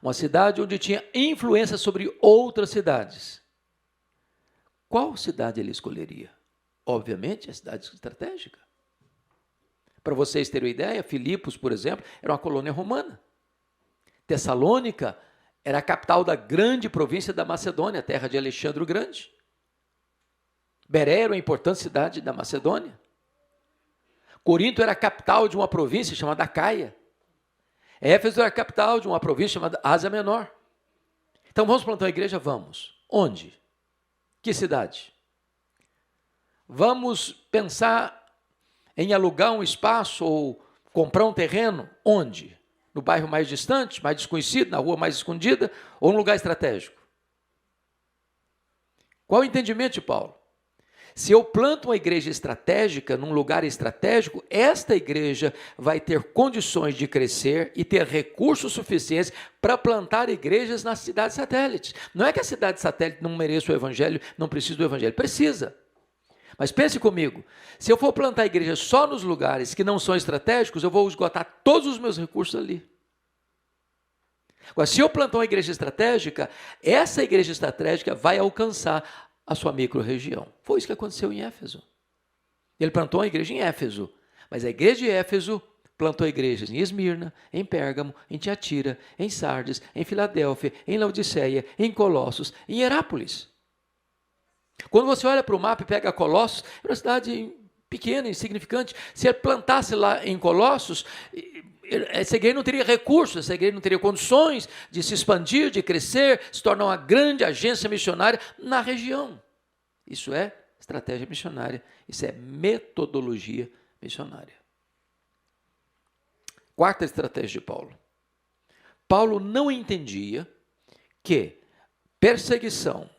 Uma cidade onde tinha influência sobre outras cidades. Qual cidade ele escolheria? Obviamente, a cidade estratégica. Para vocês terem uma ideia, Filipos, por exemplo, era uma colônia romana. Tessalônica era a capital da grande província da Macedônia, terra de Alexandre o Grande. Bereia era uma importante cidade da Macedônia. Corinto era a capital de uma província chamada Acaia. Éfeso era a capital de uma província chamada Ásia Menor. Então vamos plantar uma igreja? Vamos. Onde? Que cidade? Vamos pensar em alugar um espaço ou comprar um terreno? Onde? No bairro mais distante, mais desconhecido, na rua mais escondida, ou num lugar estratégico? Qual o entendimento de Paulo? Se eu planto uma igreja estratégica, num lugar estratégico, esta igreja vai ter condições de crescer e ter recursos suficientes para plantar igrejas nas cidades satélites. Não é que a cidade satélite não mereça o evangelho, não precisa do evangelho, precisa. Mas pense comigo, se eu for plantar igreja só nos lugares que não são estratégicos, eu vou esgotar todos os meus recursos ali. Agora, se eu plantar uma igreja estratégica, essa igreja estratégica vai alcançar a sua micro-região. Foi isso que aconteceu em Éfeso. Ele plantou uma igreja em Éfeso, mas a igreja de Éfeso plantou igrejas em Esmirna, em Pérgamo, em Tiatira, em Sardes, em Filadélfia, em Laodiceia, em Colossos, em Herápolis. Quando você olha para o mapa e pega Colossos, é uma cidade pequena, insignificante. Se ele plantasse lá em Colossos, essa igreja não teria recursos, essa igreja não teria condições de se expandir, de crescer, se tornar uma grande agência missionária na região. Isso é estratégia missionária, isso é metodologia missionária. Quarta estratégia de Paulo. Paulo não entendia que perseguição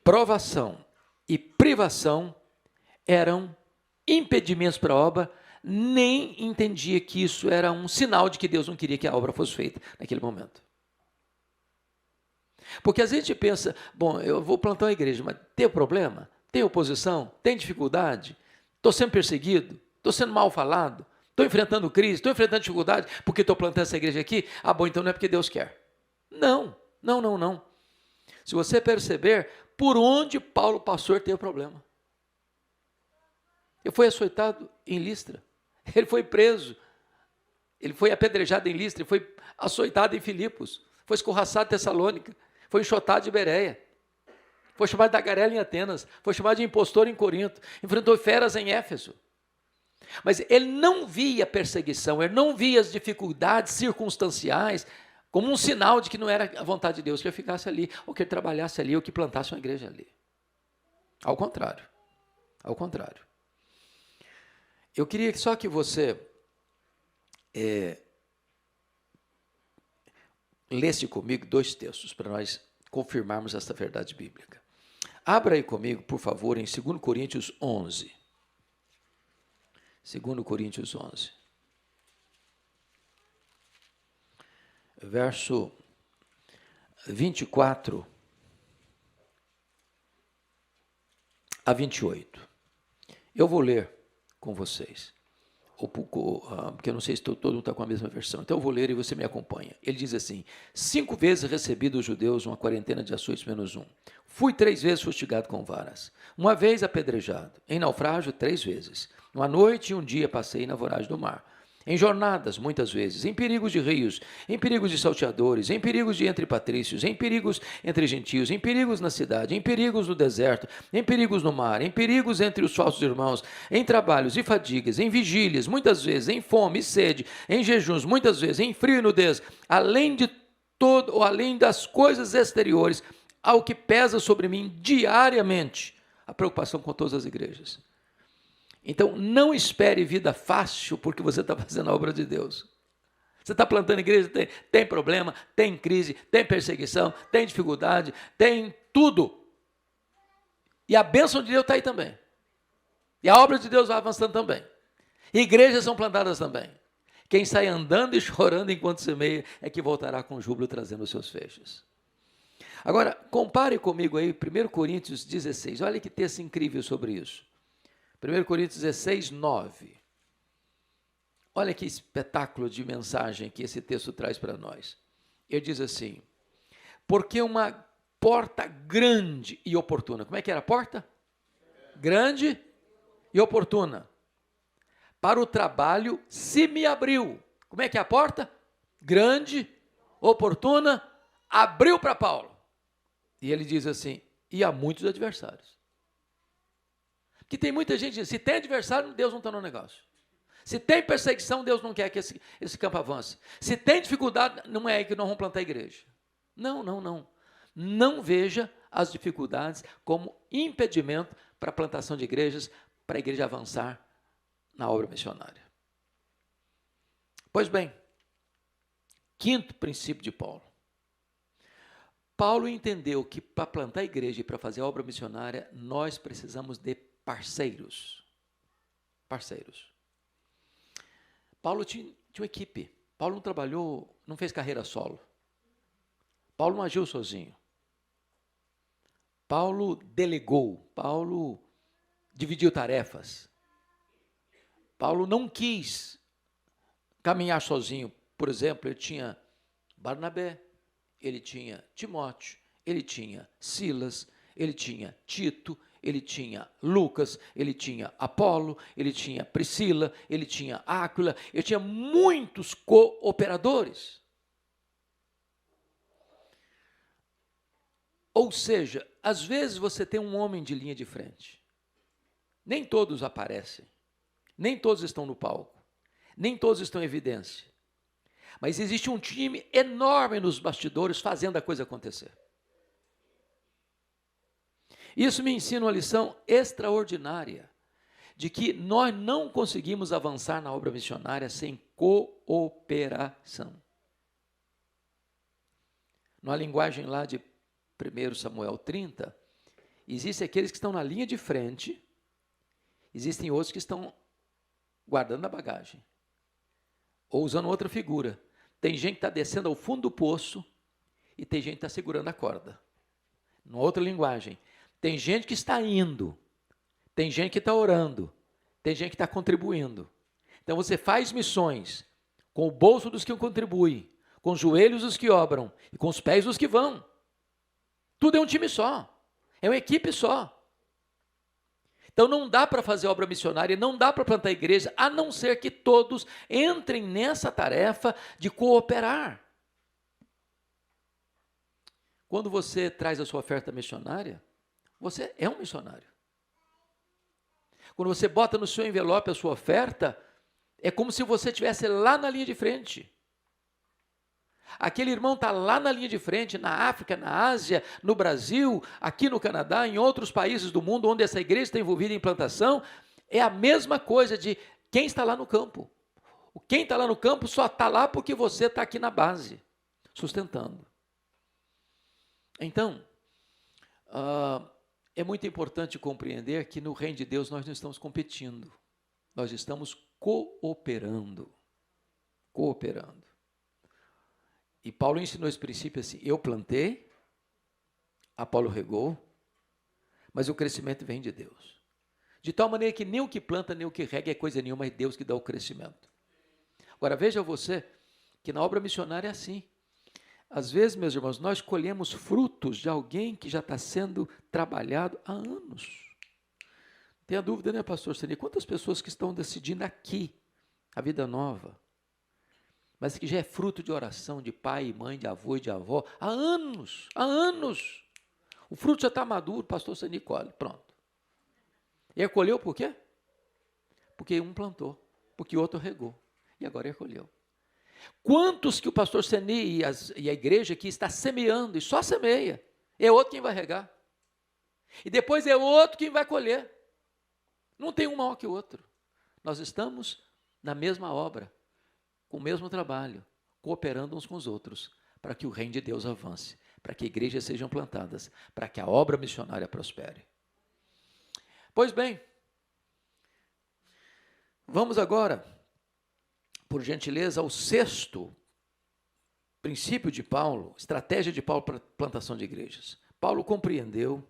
provação e privação eram impedimentos para a obra, nem entendia que isso era um sinal de que Deus não queria que a obra fosse feita naquele momento. Porque às vezes a gente pensa, bom, eu vou plantar uma igreja, mas tem problema? Tem oposição? Tem dificuldade? Estou sendo perseguido? Estou sendo mal falado? Estou enfrentando crise? Estou enfrentando dificuldade porque estou plantando essa igreja aqui? Ah, bom, então não é porque Deus quer. Não. Se você perceber, por onde Paulo passou, ele teve problema. Ele foi açoitado em Listra, ele foi preso, ele foi apedrejado em Listra, ele foi açoitado em Filipos, foi escorraçado em Tessalônica, foi enxotado de Bereia, foi chamado de tagarela em Atenas, foi chamado de impostor em Corinto, enfrentou feras em Éfeso. Mas ele não via perseguição, ele não via as dificuldades circunstanciais como um sinal de que não era a vontade de Deus que ele ficasse ali, ou que ele trabalhasse ali, ou que plantasse uma igreja ali. Ao contrário. Eu queria só que você lesse comigo 2 textos para nós confirmarmos esta verdade bíblica. Abra aí comigo, por favor, em 2 Coríntios 11. 2 Coríntios 11. Verso 24 a 28. Eu vou ler com vocês, porque eu não sei se todo mundo está com a mesma versão, então eu vou ler e você me acompanha. Ele diz assim: 5 vezes recebi dos judeus uma quarentena de açoites menos um. Fui 3 vezes fustigado com varas, uma vez apedrejado, em naufrágio 3 vezes. Uma noite e um dia passei na voragem do mar. Em jornadas, muitas vezes, em perigos de rios, em perigos de salteadores, em perigos de entre patrícios, em perigos entre gentios, em perigos na cidade, em perigos no deserto, em perigos no mar, em perigos entre os falsos irmãos, em trabalhos e fadigas, em vigílias, muitas vezes, em fome e sede, em jejuns, muitas vezes, em frio e nudez, além das coisas exteriores, ao que pesa sobre mim diariamente a preocupação com todas as igrejas. Então, não espere vida fácil porque você está fazendo a obra de Deus. Você está plantando igreja, tem problema, tem crise, tem perseguição, tem dificuldade, tem tudo. E a bênção de Deus está aí também. E a obra de Deus vai avançando também. Igrejas são plantadas também. Quem sai andando e chorando enquanto semeia é que voltará com júbilo trazendo os seus feixes. Agora, compare comigo aí 1 Coríntios 16. Olha que texto incrível sobre isso. 1 Coríntios 16, 9. Olha que espetáculo de mensagem que esse texto traz para nós. Ele diz assim: porque uma porta grande e oportuna. Como é que era a porta? Grande e oportuna. Para o trabalho se me abriu. Como é que é a porta? Grande, oportuna, abriu para Paulo. E ele diz assim: e há muitos adversários. Que tem muita gente que diz, se tem adversário, Deus não está no negócio. Se tem perseguição, Deus não quer que esse campo avance. Se tem dificuldade, não é aí que nós vamos plantar a igreja. Não. Não veja as dificuldades como impedimento para a plantação de igrejas, para a igreja avançar na obra missionária. Pois bem, 5º princípio de Paulo. Paulo entendeu que para plantar a igreja e para fazer a obra missionária, nós precisamos de parceiros. Paulo tinha uma equipe. Paulo não trabalhou, não fez carreira solo. Paulo não agiu sozinho. Paulo delegou. Paulo dividiu tarefas. Paulo não quis caminhar sozinho. Por exemplo, ele tinha Barnabé, ele tinha Timóteo, ele tinha Silas, ele tinha Tito, ele tinha Lucas, ele tinha Apolo, ele tinha Priscila, ele tinha Áquila, ele tinha muitos cooperadores. Ou seja, às vezes você tem um homem de linha de frente. Nem todos aparecem, nem todos estão no palco, nem todos estão em evidência. Mas existe um time enorme nos bastidores fazendo a coisa acontecer. Isso me ensina uma lição extraordinária, de que nós não conseguimos avançar na obra missionária sem cooperação. Na linguagem lá de 1 Samuel 30, Existem aqueles que estão na linha de frente, existem outros que estão guardando a bagagem, ou usando outra figura. Tem gente que está descendo ao fundo do poço e tem gente que está segurando a corda. Numa outra linguagem, tem gente que está indo, tem gente que está orando, tem gente que está contribuindo. Então você faz missões com o bolso dos que contribuem, com os joelhos dos que obram e com os pés dos que vão. Tudo é um time só, é uma equipe só. Então não dá para fazer obra missionária, não dá para plantar igreja, a não ser que todos entrem nessa tarefa de cooperar. Quando você traz a sua oferta missionária, você é um missionário. Quando você bota no seu envelope a sua oferta, é como se você estivesse lá na linha de frente. Aquele irmão está lá na linha de frente, na África, na Ásia, no Brasil, aqui no Canadá, em outros países do mundo onde essa igreja está envolvida em plantação, é a mesma coisa de quem está lá no campo. Quem está lá no campo só está lá porque você está aqui na base, sustentando. Então, é muito importante compreender que no reino de Deus nós não estamos competindo, nós estamos cooperando. Cooperando. E Paulo ensinou esse princípio assim: eu plantei, Apolo regou, mas o crescimento vem de Deus. De tal maneira que nem o que planta, nem o que rega é coisa nenhuma, é Deus que dá o crescimento. Agora veja você que na obra missionária é assim. Às vezes, meus irmãos, nós colhemos frutos de alguém que já está sendo trabalhado há anos. Tem a dúvida, né, pastor Sani? Quantas pessoas que estão decidindo aqui a vida nova, mas que já é fruto de oração de pai e mãe, de avô e de avó, há anos, há anos. O fruto já está maduro, pastor Sani colhe, pronto. E colheu por quê? Porque um plantou, porque o outro regou, e agora recolheu. Quantos que o pastor Seni e a igreja aqui está semeando, e só semeia, é outro quem vai regar, e depois é outro quem vai colher, não tem um maior que o outro, nós estamos na mesma obra, com o mesmo trabalho, cooperando uns com os outros, para que o reino de Deus avance, para que igrejas sejam plantadas, para que a obra missionária prospere. Pois bem, vamos agora, por gentileza, ao sexto princípio de Paulo, estratégia de Paulo para a plantação de igrejas. Paulo compreendeu,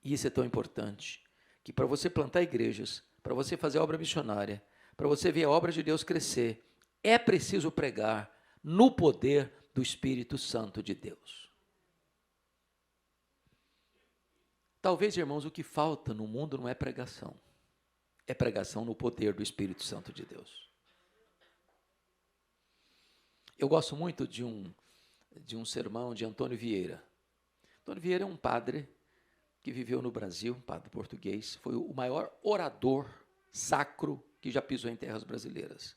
e isso é tão importante, que para você plantar igrejas, para você fazer a obra missionária, para você ver a obra de Deus crescer, é preciso pregar no poder do Espírito Santo de Deus. Talvez, irmãos, o que falta no mundo não é pregação, é pregação no poder do Espírito Santo de Deus. Eu gosto muito de um sermão de Antônio Vieira. Antônio Vieira é um padre que viveu no Brasil, um padre português, foi o maior orador sacro que já pisou em terras brasileiras.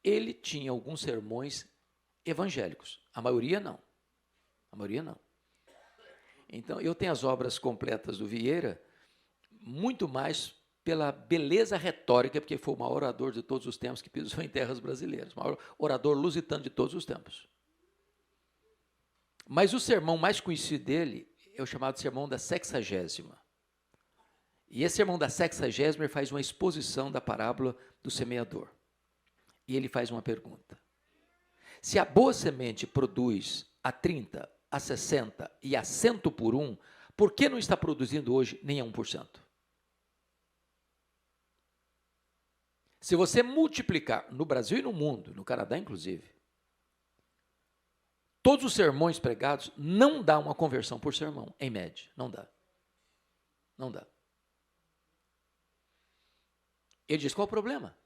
Ele tinha alguns sermões evangélicos, a maioria não. A maioria não. Então, eu tenho as obras completas do Vieira, muito mais pela beleza retórica, porque foi o maior orador de todos os tempos que pisou em terras brasileiras, o maior orador lusitano de todos os tempos. Mas o sermão mais conhecido dele é o chamado Sermão da Sexagésima. E esse Sermão da Sexagésima faz uma exposição da parábola do semeador. E ele faz uma pergunta: se a boa semente produz a 30, a 60 e a 100 por 1, por que não está produzindo hoje nem a 1%? Se você multiplicar no Brasil e no mundo, no Canadá inclusive, todos os sermões pregados, não dá uma conversão por sermão, em média, não dá. Não dá. Ele diz, qual é o problema?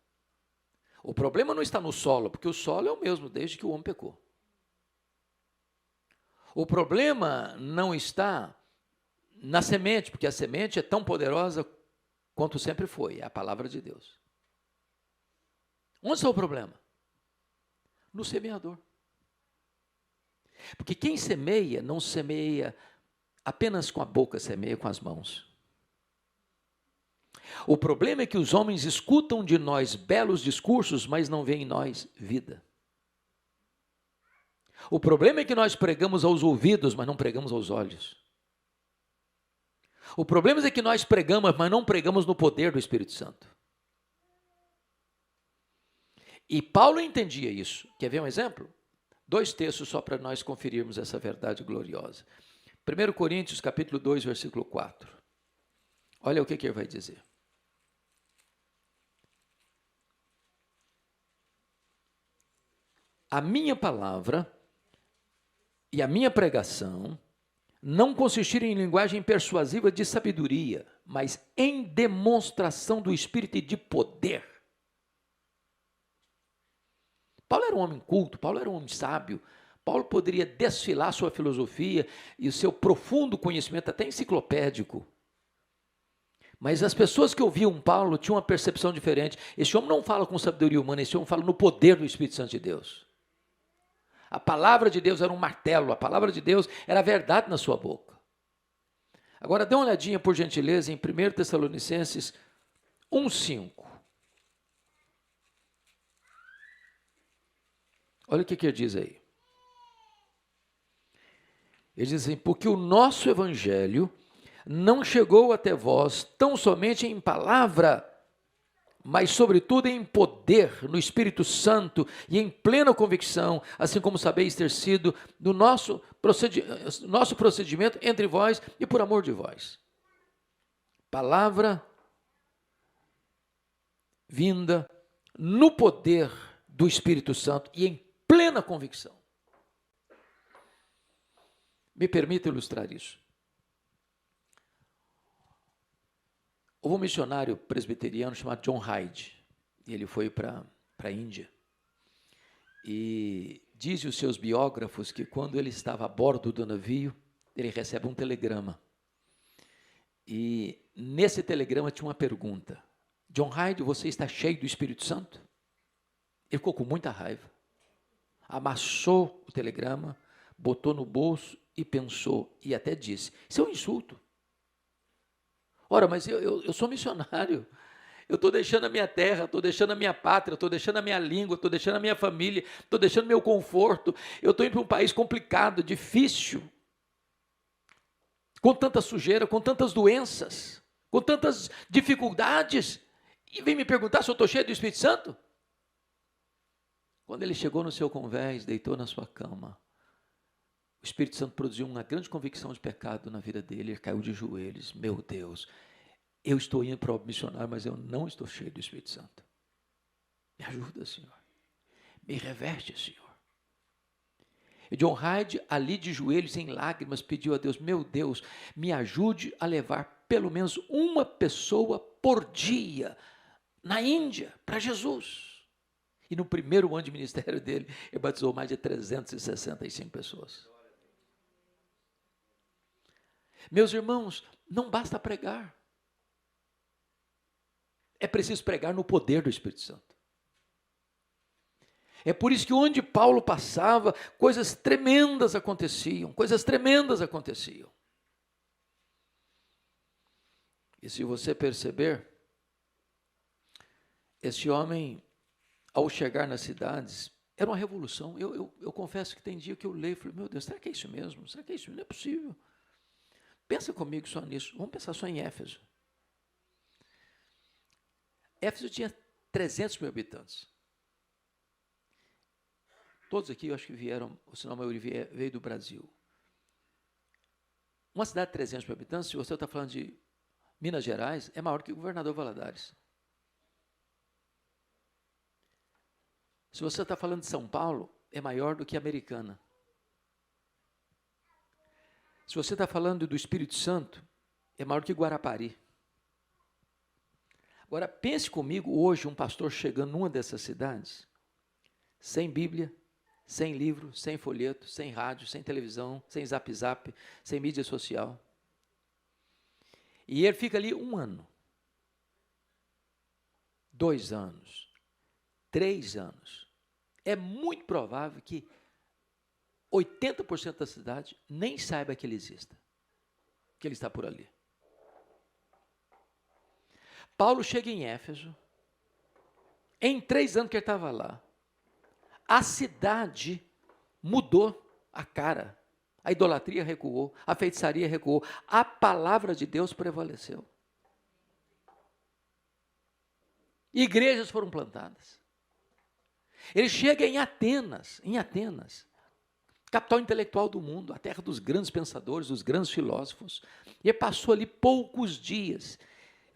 O problema não está no solo, porque o solo é o mesmo desde que o homem pecou. O problema não está na semente, porque a semente é tão poderosa quanto sempre foi, é a palavra de Deus. Onde está o problema? No semeador. Porque quem semeia, não semeia apenas com a boca, semeia com as mãos. O problema é que os homens escutam de nós belos discursos, mas não veem em nós vida. O problema é que nós pregamos aos ouvidos, mas não pregamos aos olhos. O problema é que nós pregamos, mas não pregamos no poder do Espírito Santo. E Paulo entendia isso. Quer ver um exemplo? 2 textos só para nós conferirmos essa verdade gloriosa. 1 Coríntios, capítulo 2, versículo 4. Olha o que ele vai dizer. A minha palavra e a minha pregação não consistiram em linguagem persuasiva de sabedoria, mas em demonstração do Espírito e de poder. Paulo era um homem culto, Paulo era um homem sábio, Paulo poderia desfilar sua filosofia e o seu profundo conhecimento, até enciclopédico. Mas as pessoas que ouviam Paulo tinham uma percepção diferente. Esse homem não fala com sabedoria humana, esse homem fala no poder do Espírito Santo de Deus. A palavra de Deus era um martelo, a palavra de Deus era a verdade na sua boca. Agora dê uma olhadinha, por gentileza, em 1 Tessalonicenses 1,5. Olha o que ele diz aí. Ele diz assim: porque o nosso evangelho não chegou até vós tão somente em palavra, mas sobretudo em poder, no Espírito Santo e em plena convicção, assim como sabeis ter sido no nosso procedimento entre vós e por amor de vós. Palavra vinda no poder do Espírito Santo e em plena convicção. Me permita ilustrar isso. Houve um missionário presbiteriano chamado John Hyde, e ele foi para a Índia. E dizem os seus biógrafos que quando ele estava a bordo do navio, ele recebe um telegrama. E nesse telegrama tinha uma pergunta: John Hyde, você está cheio do Espírito Santo? Ele ficou com muita raiva. Amassou o telegrama, botou no bolso e pensou, e até disse: isso é um insulto. Ora, mas eu sou missionário, eu estou deixando a minha terra, estou deixando a minha pátria, estou deixando a minha língua, estou deixando a minha família, estou deixando meu conforto, eu estou indo para um país complicado, difícil, com tanta sujeira, com tantas doenças, com tantas dificuldades, e vem me perguntar se eu estou cheio do Espírito Santo? Quando ele chegou no seu convés, deitou na sua cama, o Espírito Santo produziu uma grande convicção de pecado na vida dele, ele caiu de joelhos. Meu Deus, eu estou indo para o missionário, mas eu não estou cheio do Espírito Santo. Me ajuda, Senhor. Me reverte, Senhor. E John Hyde, ali de joelhos, em lágrimas, pediu a Deus: meu Deus, me ajude a levar pelo menos uma pessoa por dia na Índia para Jesus. E no primeiro ano de ministério dele, ele batizou mais de 365 pessoas. Meus irmãos, não basta pregar. É preciso pregar no poder do Espírito Santo. É por isso que onde Paulo passava, coisas tremendas aconteciam, E se você perceber, esse homem, ao chegar nas cidades, era uma revolução. Eu confesso que tem dia que eu leio e falo: meu Deus, será que é isso mesmo? Será que é isso? Não é possível. Pensa comigo só nisso. Vamos pensar só em Éfeso. Éfeso tinha 300 mil habitantes. Todos aqui, eu acho que vieram, ou se não a maioria veio do Brasil. Uma cidade de 300 mil habitantes, se você está falando de Minas Gerais, é maior que o Governador Valadares. Se você está falando de São Paulo, é maior do que Americana. Se você está falando do Espírito Santo, é maior que Guarapari. Agora, pense comigo hoje um pastor chegando numa dessas cidades, sem Bíblia, sem livro, sem folheto, sem rádio, sem televisão, sem zap, sem mídia social. E ele fica ali 1 ano, 2 anos, 3 anos. É muito provável que 80% da cidade nem saiba que ele exista, que ele está por ali. Paulo chega em Éfeso, em 3 anos que ele estava lá, a cidade mudou a cara, A idolatria recuou, a feitiçaria recuou, a palavra de Deus prevaleceu. Igrejas foram plantadas. Ele chega em Atenas, capital intelectual do mundo, a terra dos grandes pensadores, dos grandes filósofos. E ele passou ali poucos dias.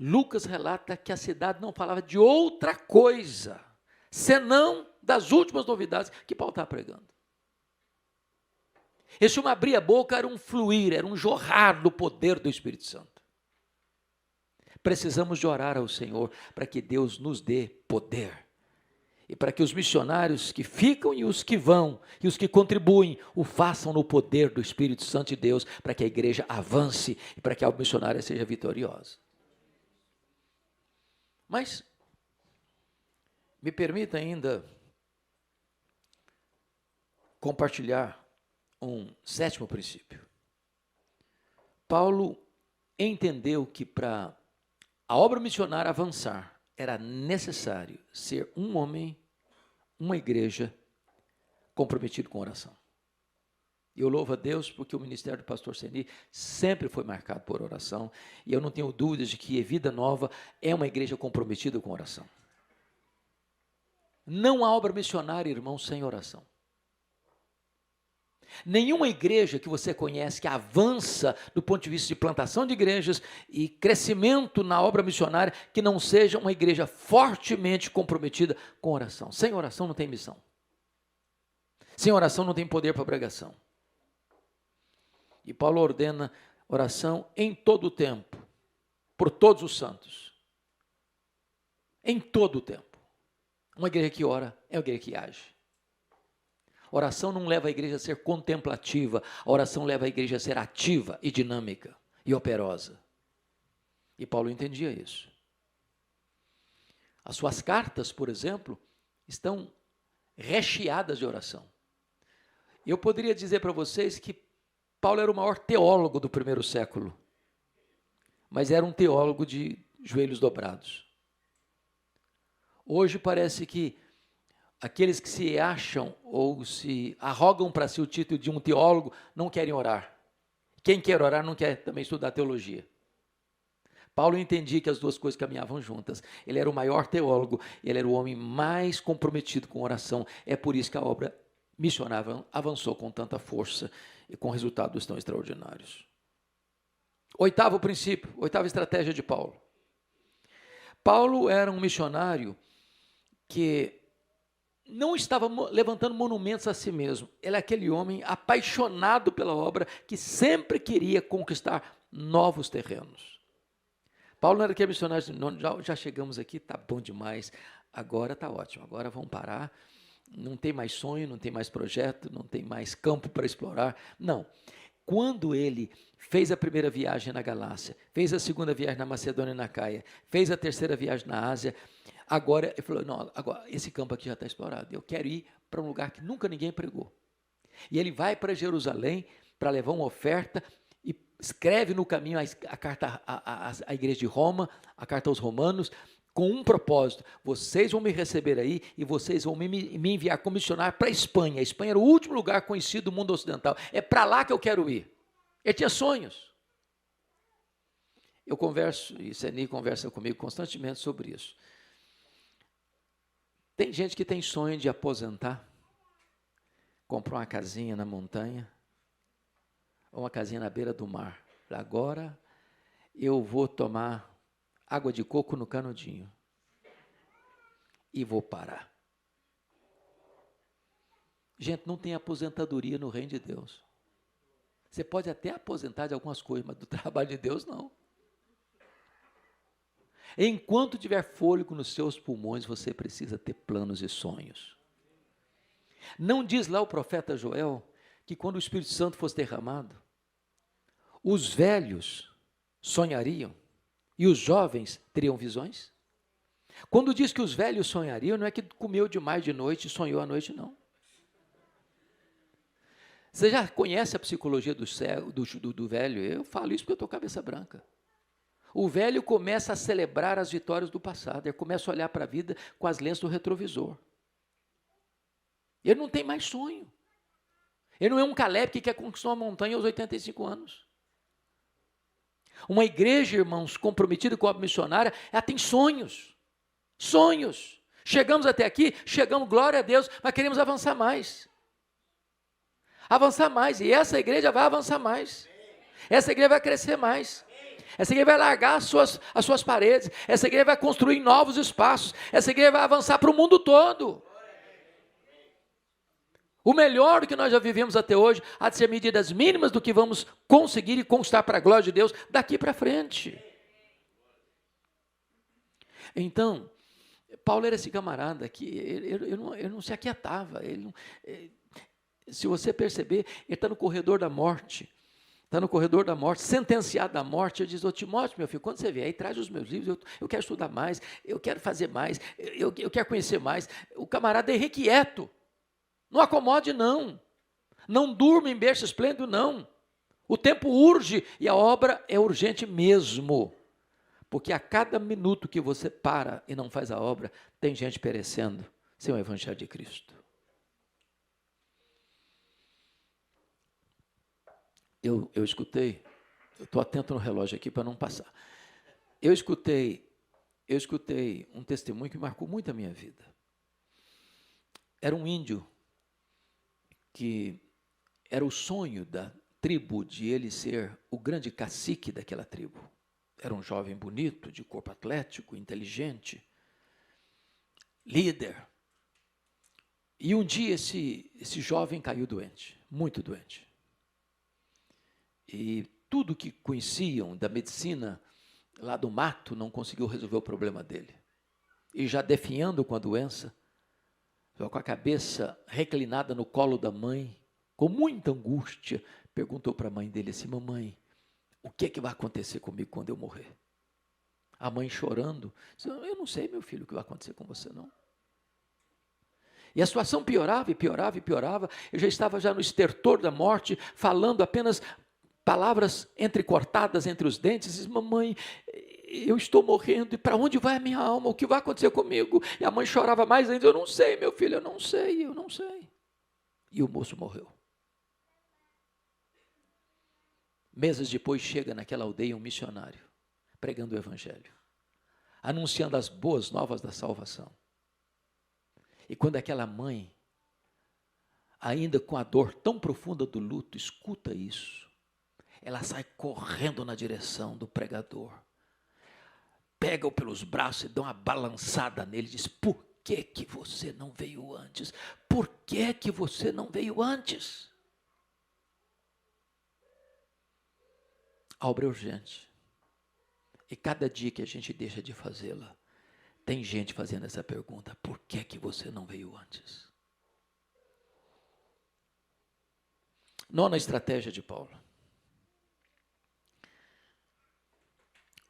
Lucas relata que a cidade não falava de outra coisa, senão das últimas novidades que Paulo estava pregando. Esse um abrir a boca era um fluir, era um jorrar do poder do Espírito Santo. Precisamos de orar ao Senhor para que Deus nos dê poder. E para que os missionários que ficam e os que vão, e os que contribuem, o façam no poder do Espírito Santo de Deus, para que a igreja avance e para que a missionária seja vitoriosa. Mas, me permita ainda compartilhar um sétimo princípio. Paulo entendeu que para a obra missionária avançar, era necessário ser um homem, uma igreja, comprometido com oração. Eu louvo a Deus porque o ministério do pastor Seni sempre foi marcado por oração, e eu não tenho dúvidas de que a Vida Nova é uma igreja comprometida com oração. Não há obra missionária, irmão, sem oração. Nenhuma igreja que você conhece que avança do ponto de vista de plantação de igrejas e crescimento na obra missionária, que não seja uma igreja fortemente comprometida com oração. Sem oração não tem missão. Sem oração não tem poder para pregação. E Paulo ordena oração em todo o tempo, por todos os santos. Em todo o tempo. Uma igreja que ora é uma igreja que age. Oração não leva a igreja a ser contemplativa, a oração leva a igreja a ser ativa e dinâmica e operosa. E Paulo entendia isso. As suas cartas, por exemplo, estão recheadas de oração. Eu poderia dizer para vocês que Paulo era o maior teólogo do primeiro século, mas era um teólogo de joelhos dobrados. Hoje parece que aqueles que se acham ou se arrogam para si o título de um teólogo não querem orar. Quem quer orar não quer também estudar teologia. Paulo entendia que as duas coisas caminhavam juntas. Ele era o maior teólogo, ele era o homem mais comprometido com oração. É por isso que a obra missionária avançou com tanta força e com resultados tão extraordinários. Oitavo princípio, oitava estratégia de Paulo. Paulo era um missionário que não estava levantando monumentos a si mesmo. Ele é aquele homem apaixonado pela obra que sempre queria conquistar novos terrenos. Paulo não era aquele missionário, já chegamos aqui, está bom demais, agora está ótimo, agora vamos parar, não tem mais sonho, não tem mais projeto, não tem mais campo para explorar. Não. Quando ele fez a primeira viagem na Galácia, fez a segunda viagem na Macedônia e na Caia, fez a terceira viagem na Ásia, agora ele falou, não, agora esse campo aqui já está explorado, eu quero ir para um lugar que nunca ninguém pregou. E ele vai para Jerusalém para levar uma oferta e escreve no caminho a carta à igreja de Roma, a carta aos romanos, com um propósito: vocês vão me receber aí e vocês vão me enviar como missionário para a Espanha. A Espanha era o último lugar conhecido do mundo ocidental. É para lá que eu quero ir. Ele tinha sonhos. Eu converso, e Seni conversa comigo constantemente sobre isso. Tem gente que tem sonho de aposentar, comprar uma casinha na montanha, ou uma casinha na beira do mar. Agora eu vou tomar água de coco no canudinho e vou parar. Gente, não tem aposentadoria no reino de Deus. Você pode até aposentar de algumas coisas, mas do trabalho de Deus não. Enquanto tiver fôlego nos seus pulmões, você precisa ter planos e sonhos. Não diz lá o profeta Joel que quando o Espírito Santo fosse derramado, os velhos sonhariam e os jovens teriam visões? Quando diz que os velhos sonhariam, não é que comeu demais de noite e sonhou à noite, não. Você já conhece a psicologia do velho? Eu falo isso porque eu estou cabeça branca. O velho começa a celebrar as vitórias do passado, ele começa a olhar para a vida com as lentes do retrovisor. Ele não tem mais sonho. Ele não é um Caleb que quer conquistar uma montanha aos 85 anos. Uma igreja, irmãos, comprometida com a obra missionária, ela tem sonhos. Sonhos. Chegamos até aqui, chegamos, glória a Deus, mas queremos avançar mais. Avançar mais, e essa igreja vai avançar mais. Essa igreja vai crescer mais. Essa igreja vai largar as suas paredes. Essa igreja vai construir novos espaços. Essa igreja vai avançar para o mundo todo. O melhor que nós já vivemos até hoje há de ser medidas mínimas do que vamos conseguir e conquistar para a glória de Deus daqui para frente. Então, Paulo era esse camarada que ele não se aquietava. Se você perceber, ele está no corredor da morte. Está no corredor da morte, sentenciado à morte. Ele diz: ô Timóteo, meu filho, quando você vier aí, traz os meus livros, eu quero estudar mais, eu quero fazer mais, eu quero conhecer mais. O camarada é irrequieto. Não acomode, não. Não durma em berço esplêndido, não. O tempo urge e a obra é urgente mesmo. Porque a cada minuto que você para e não faz a obra, tem gente perecendo sem o Evangelho de Cristo. Eu escutei, eu estou atento no relógio aqui para não passar. Eu escutei um testemunho que marcou muito a minha vida. Era um índio que era o sonho da tribo de ele ser o grande cacique daquela tribo. Era um jovem bonito, de corpo atlético, inteligente, líder. E um dia esse jovem caiu doente, muito doente. E tudo que conheciam da medicina lá do mato não conseguiu resolver o problema dele. E já definhando com a doença, com a cabeça reclinada no colo da mãe, com muita angústia, perguntou para a mãe dele assim: mamãe, o que é que vai acontecer comigo quando eu morrer? A mãe chorando, disse: eu não sei, meu filho, o que vai acontecer com você não. E a situação piorava e piorava e piorava. Eu já estava no estertor da morte, falando apenas palavras entrecortadas entre os dentes. Diz: mamãe, eu estou morrendo, e para onde vai a minha alma? O que vai acontecer comigo? E a mãe chorava mais ainda: eu não sei, meu filho, eu não sei. E o moço morreu. Meses depois chega naquela aldeia um missionário, pregando o Evangelho, anunciando as boas novas da salvação. E quando aquela mãe, ainda com a dor tão profunda do luto, escuta isso, ela sai correndo na direção do pregador, pega-o pelos braços e dá uma balançada nele, diz: por que que você não veio antes? Por que que você não veio antes? A obra é urgente. E cada dia que a gente deixa de fazê-la, tem gente fazendo essa pergunta: por que que você não veio antes? Nona estratégia de Paulo.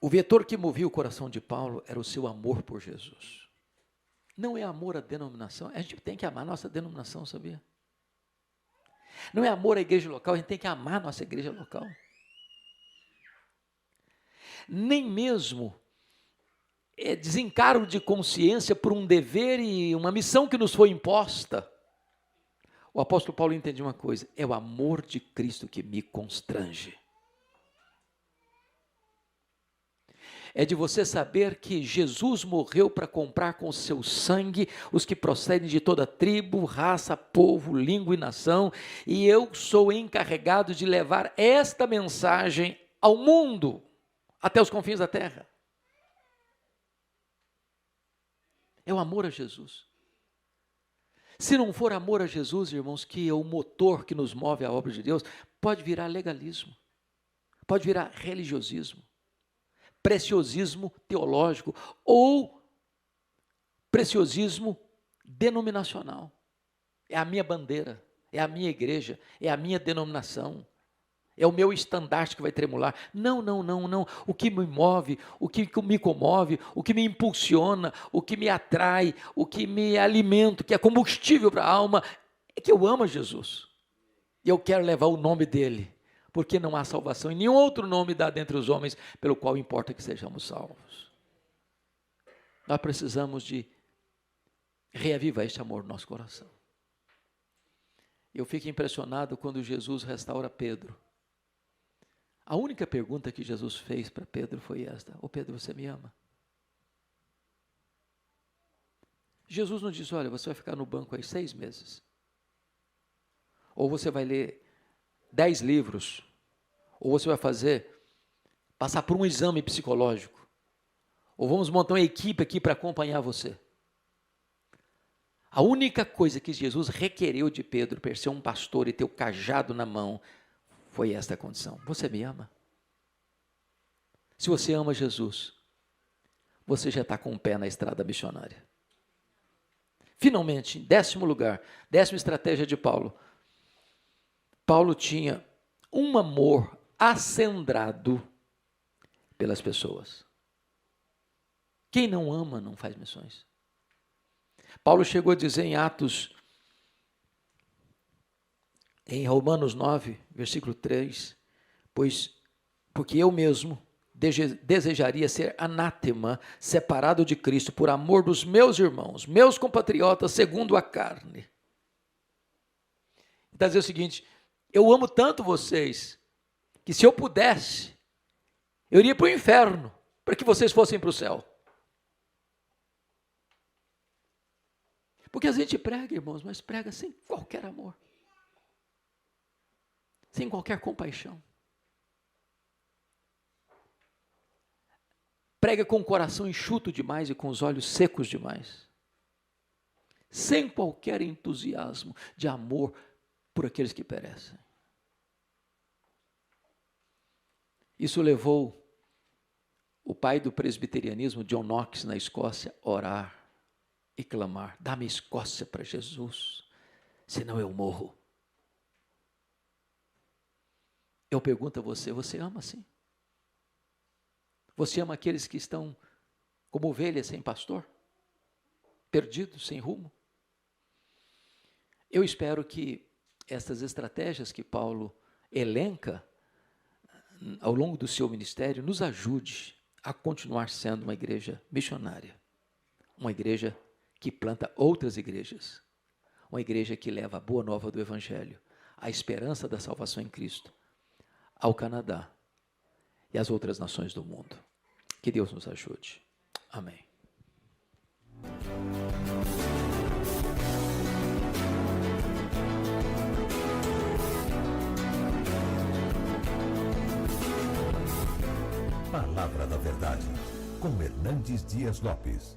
O vetor que movia o coração de Paulo era o seu amor por Jesus. Não é amor à denominação, a gente tem que amar a nossa denominação, sabia? Não é amor à igreja local, a gente tem que amar a nossa igreja local. Nem mesmo é desencargo de consciência por um dever e uma missão que nos foi imposta. O apóstolo Paulo entende uma coisa: é o amor de Cristo que me constrange. É de você saber que Jesus morreu para comprar com o seu sangue os que procedem de toda tribo, raça, povo, língua e nação, e eu sou encarregado de levar esta mensagem ao mundo, até os confins da terra. É o amor a Jesus. Se não for amor a Jesus, irmãos, que é o motor que nos move à obra de Deus, pode virar legalismo, pode virar religiosismo, preciosismo teológico ou preciosismo denominacional. É a minha bandeira, é a minha igreja, é a minha denominação, é o meu estandarte que vai tremular. Não. O que me move, o que me comove, o que me impulsiona, o que me atrai, o que me alimenta, que é combustível para a alma, é que eu amo Jesus. E eu quero levar o nome dele, porque não há salvação em nenhum outro nome dado entre os homens, pelo qual importa que sejamos salvos. Nós precisamos de reavivar este amor no nosso coração. Eu fico impressionado quando Jesus restaura Pedro. A única pergunta que Jesus fez para Pedro foi esta: ô Pedro, você me ama? Jesus não disse: olha, você vai ficar no banco aí 6 meses. Ou você vai ler 10 livros. Ou você vai passar por um exame psicológico. Ou vamos montar uma equipe aqui para acompanhar você. A única coisa que Jesus requereu de Pedro, para ser um pastor e ter o cajado na mão, foi esta condição: você me ama? Se você ama Jesus, você já está com o pé na estrada missionária. Finalmente, em 10º lugar, 10ª estratégia de Paulo. Paulo tinha um amor acendrado pelas pessoas. Quem não ama não faz missões. Paulo chegou a dizer em Romanos 9, versículo 3, porque eu mesmo desejaria ser anátema, separado de Cristo, por amor dos meus irmãos, meus compatriotas, segundo a carne. Está dizendo o seguinte: eu amo tanto vocês, que se eu pudesse, eu iria para o inferno, para que vocês fossem para o céu. Porque a gente prega, irmãos, mas prega sem qualquer amor, sem qualquer compaixão. Prega com o coração enxuto demais e com os olhos secos demais, sem qualquer entusiasmo de amor por aqueles que perecem. Isso levou o pai do presbiterianismo, John Knox, na Escócia, a orar e clamar: dá-me Escócia para Jesus, senão eu morro. Eu pergunto a você: você ama assim? Você ama aqueles que estão como ovelhas sem pastor? Perdidos, sem rumo? Eu espero que estas estratégias que Paulo elenca ao longo do seu ministério nos ajude a continuar sendo uma igreja missionária, uma igreja que planta outras igrejas, uma igreja que leva a boa nova do Evangelho, a esperança da salvação em Cristo, ao Canadá e às outras nações do mundo. Que Deus nos ajude. Amém. Palavra da Verdade, com Hernandes Dias Lopes.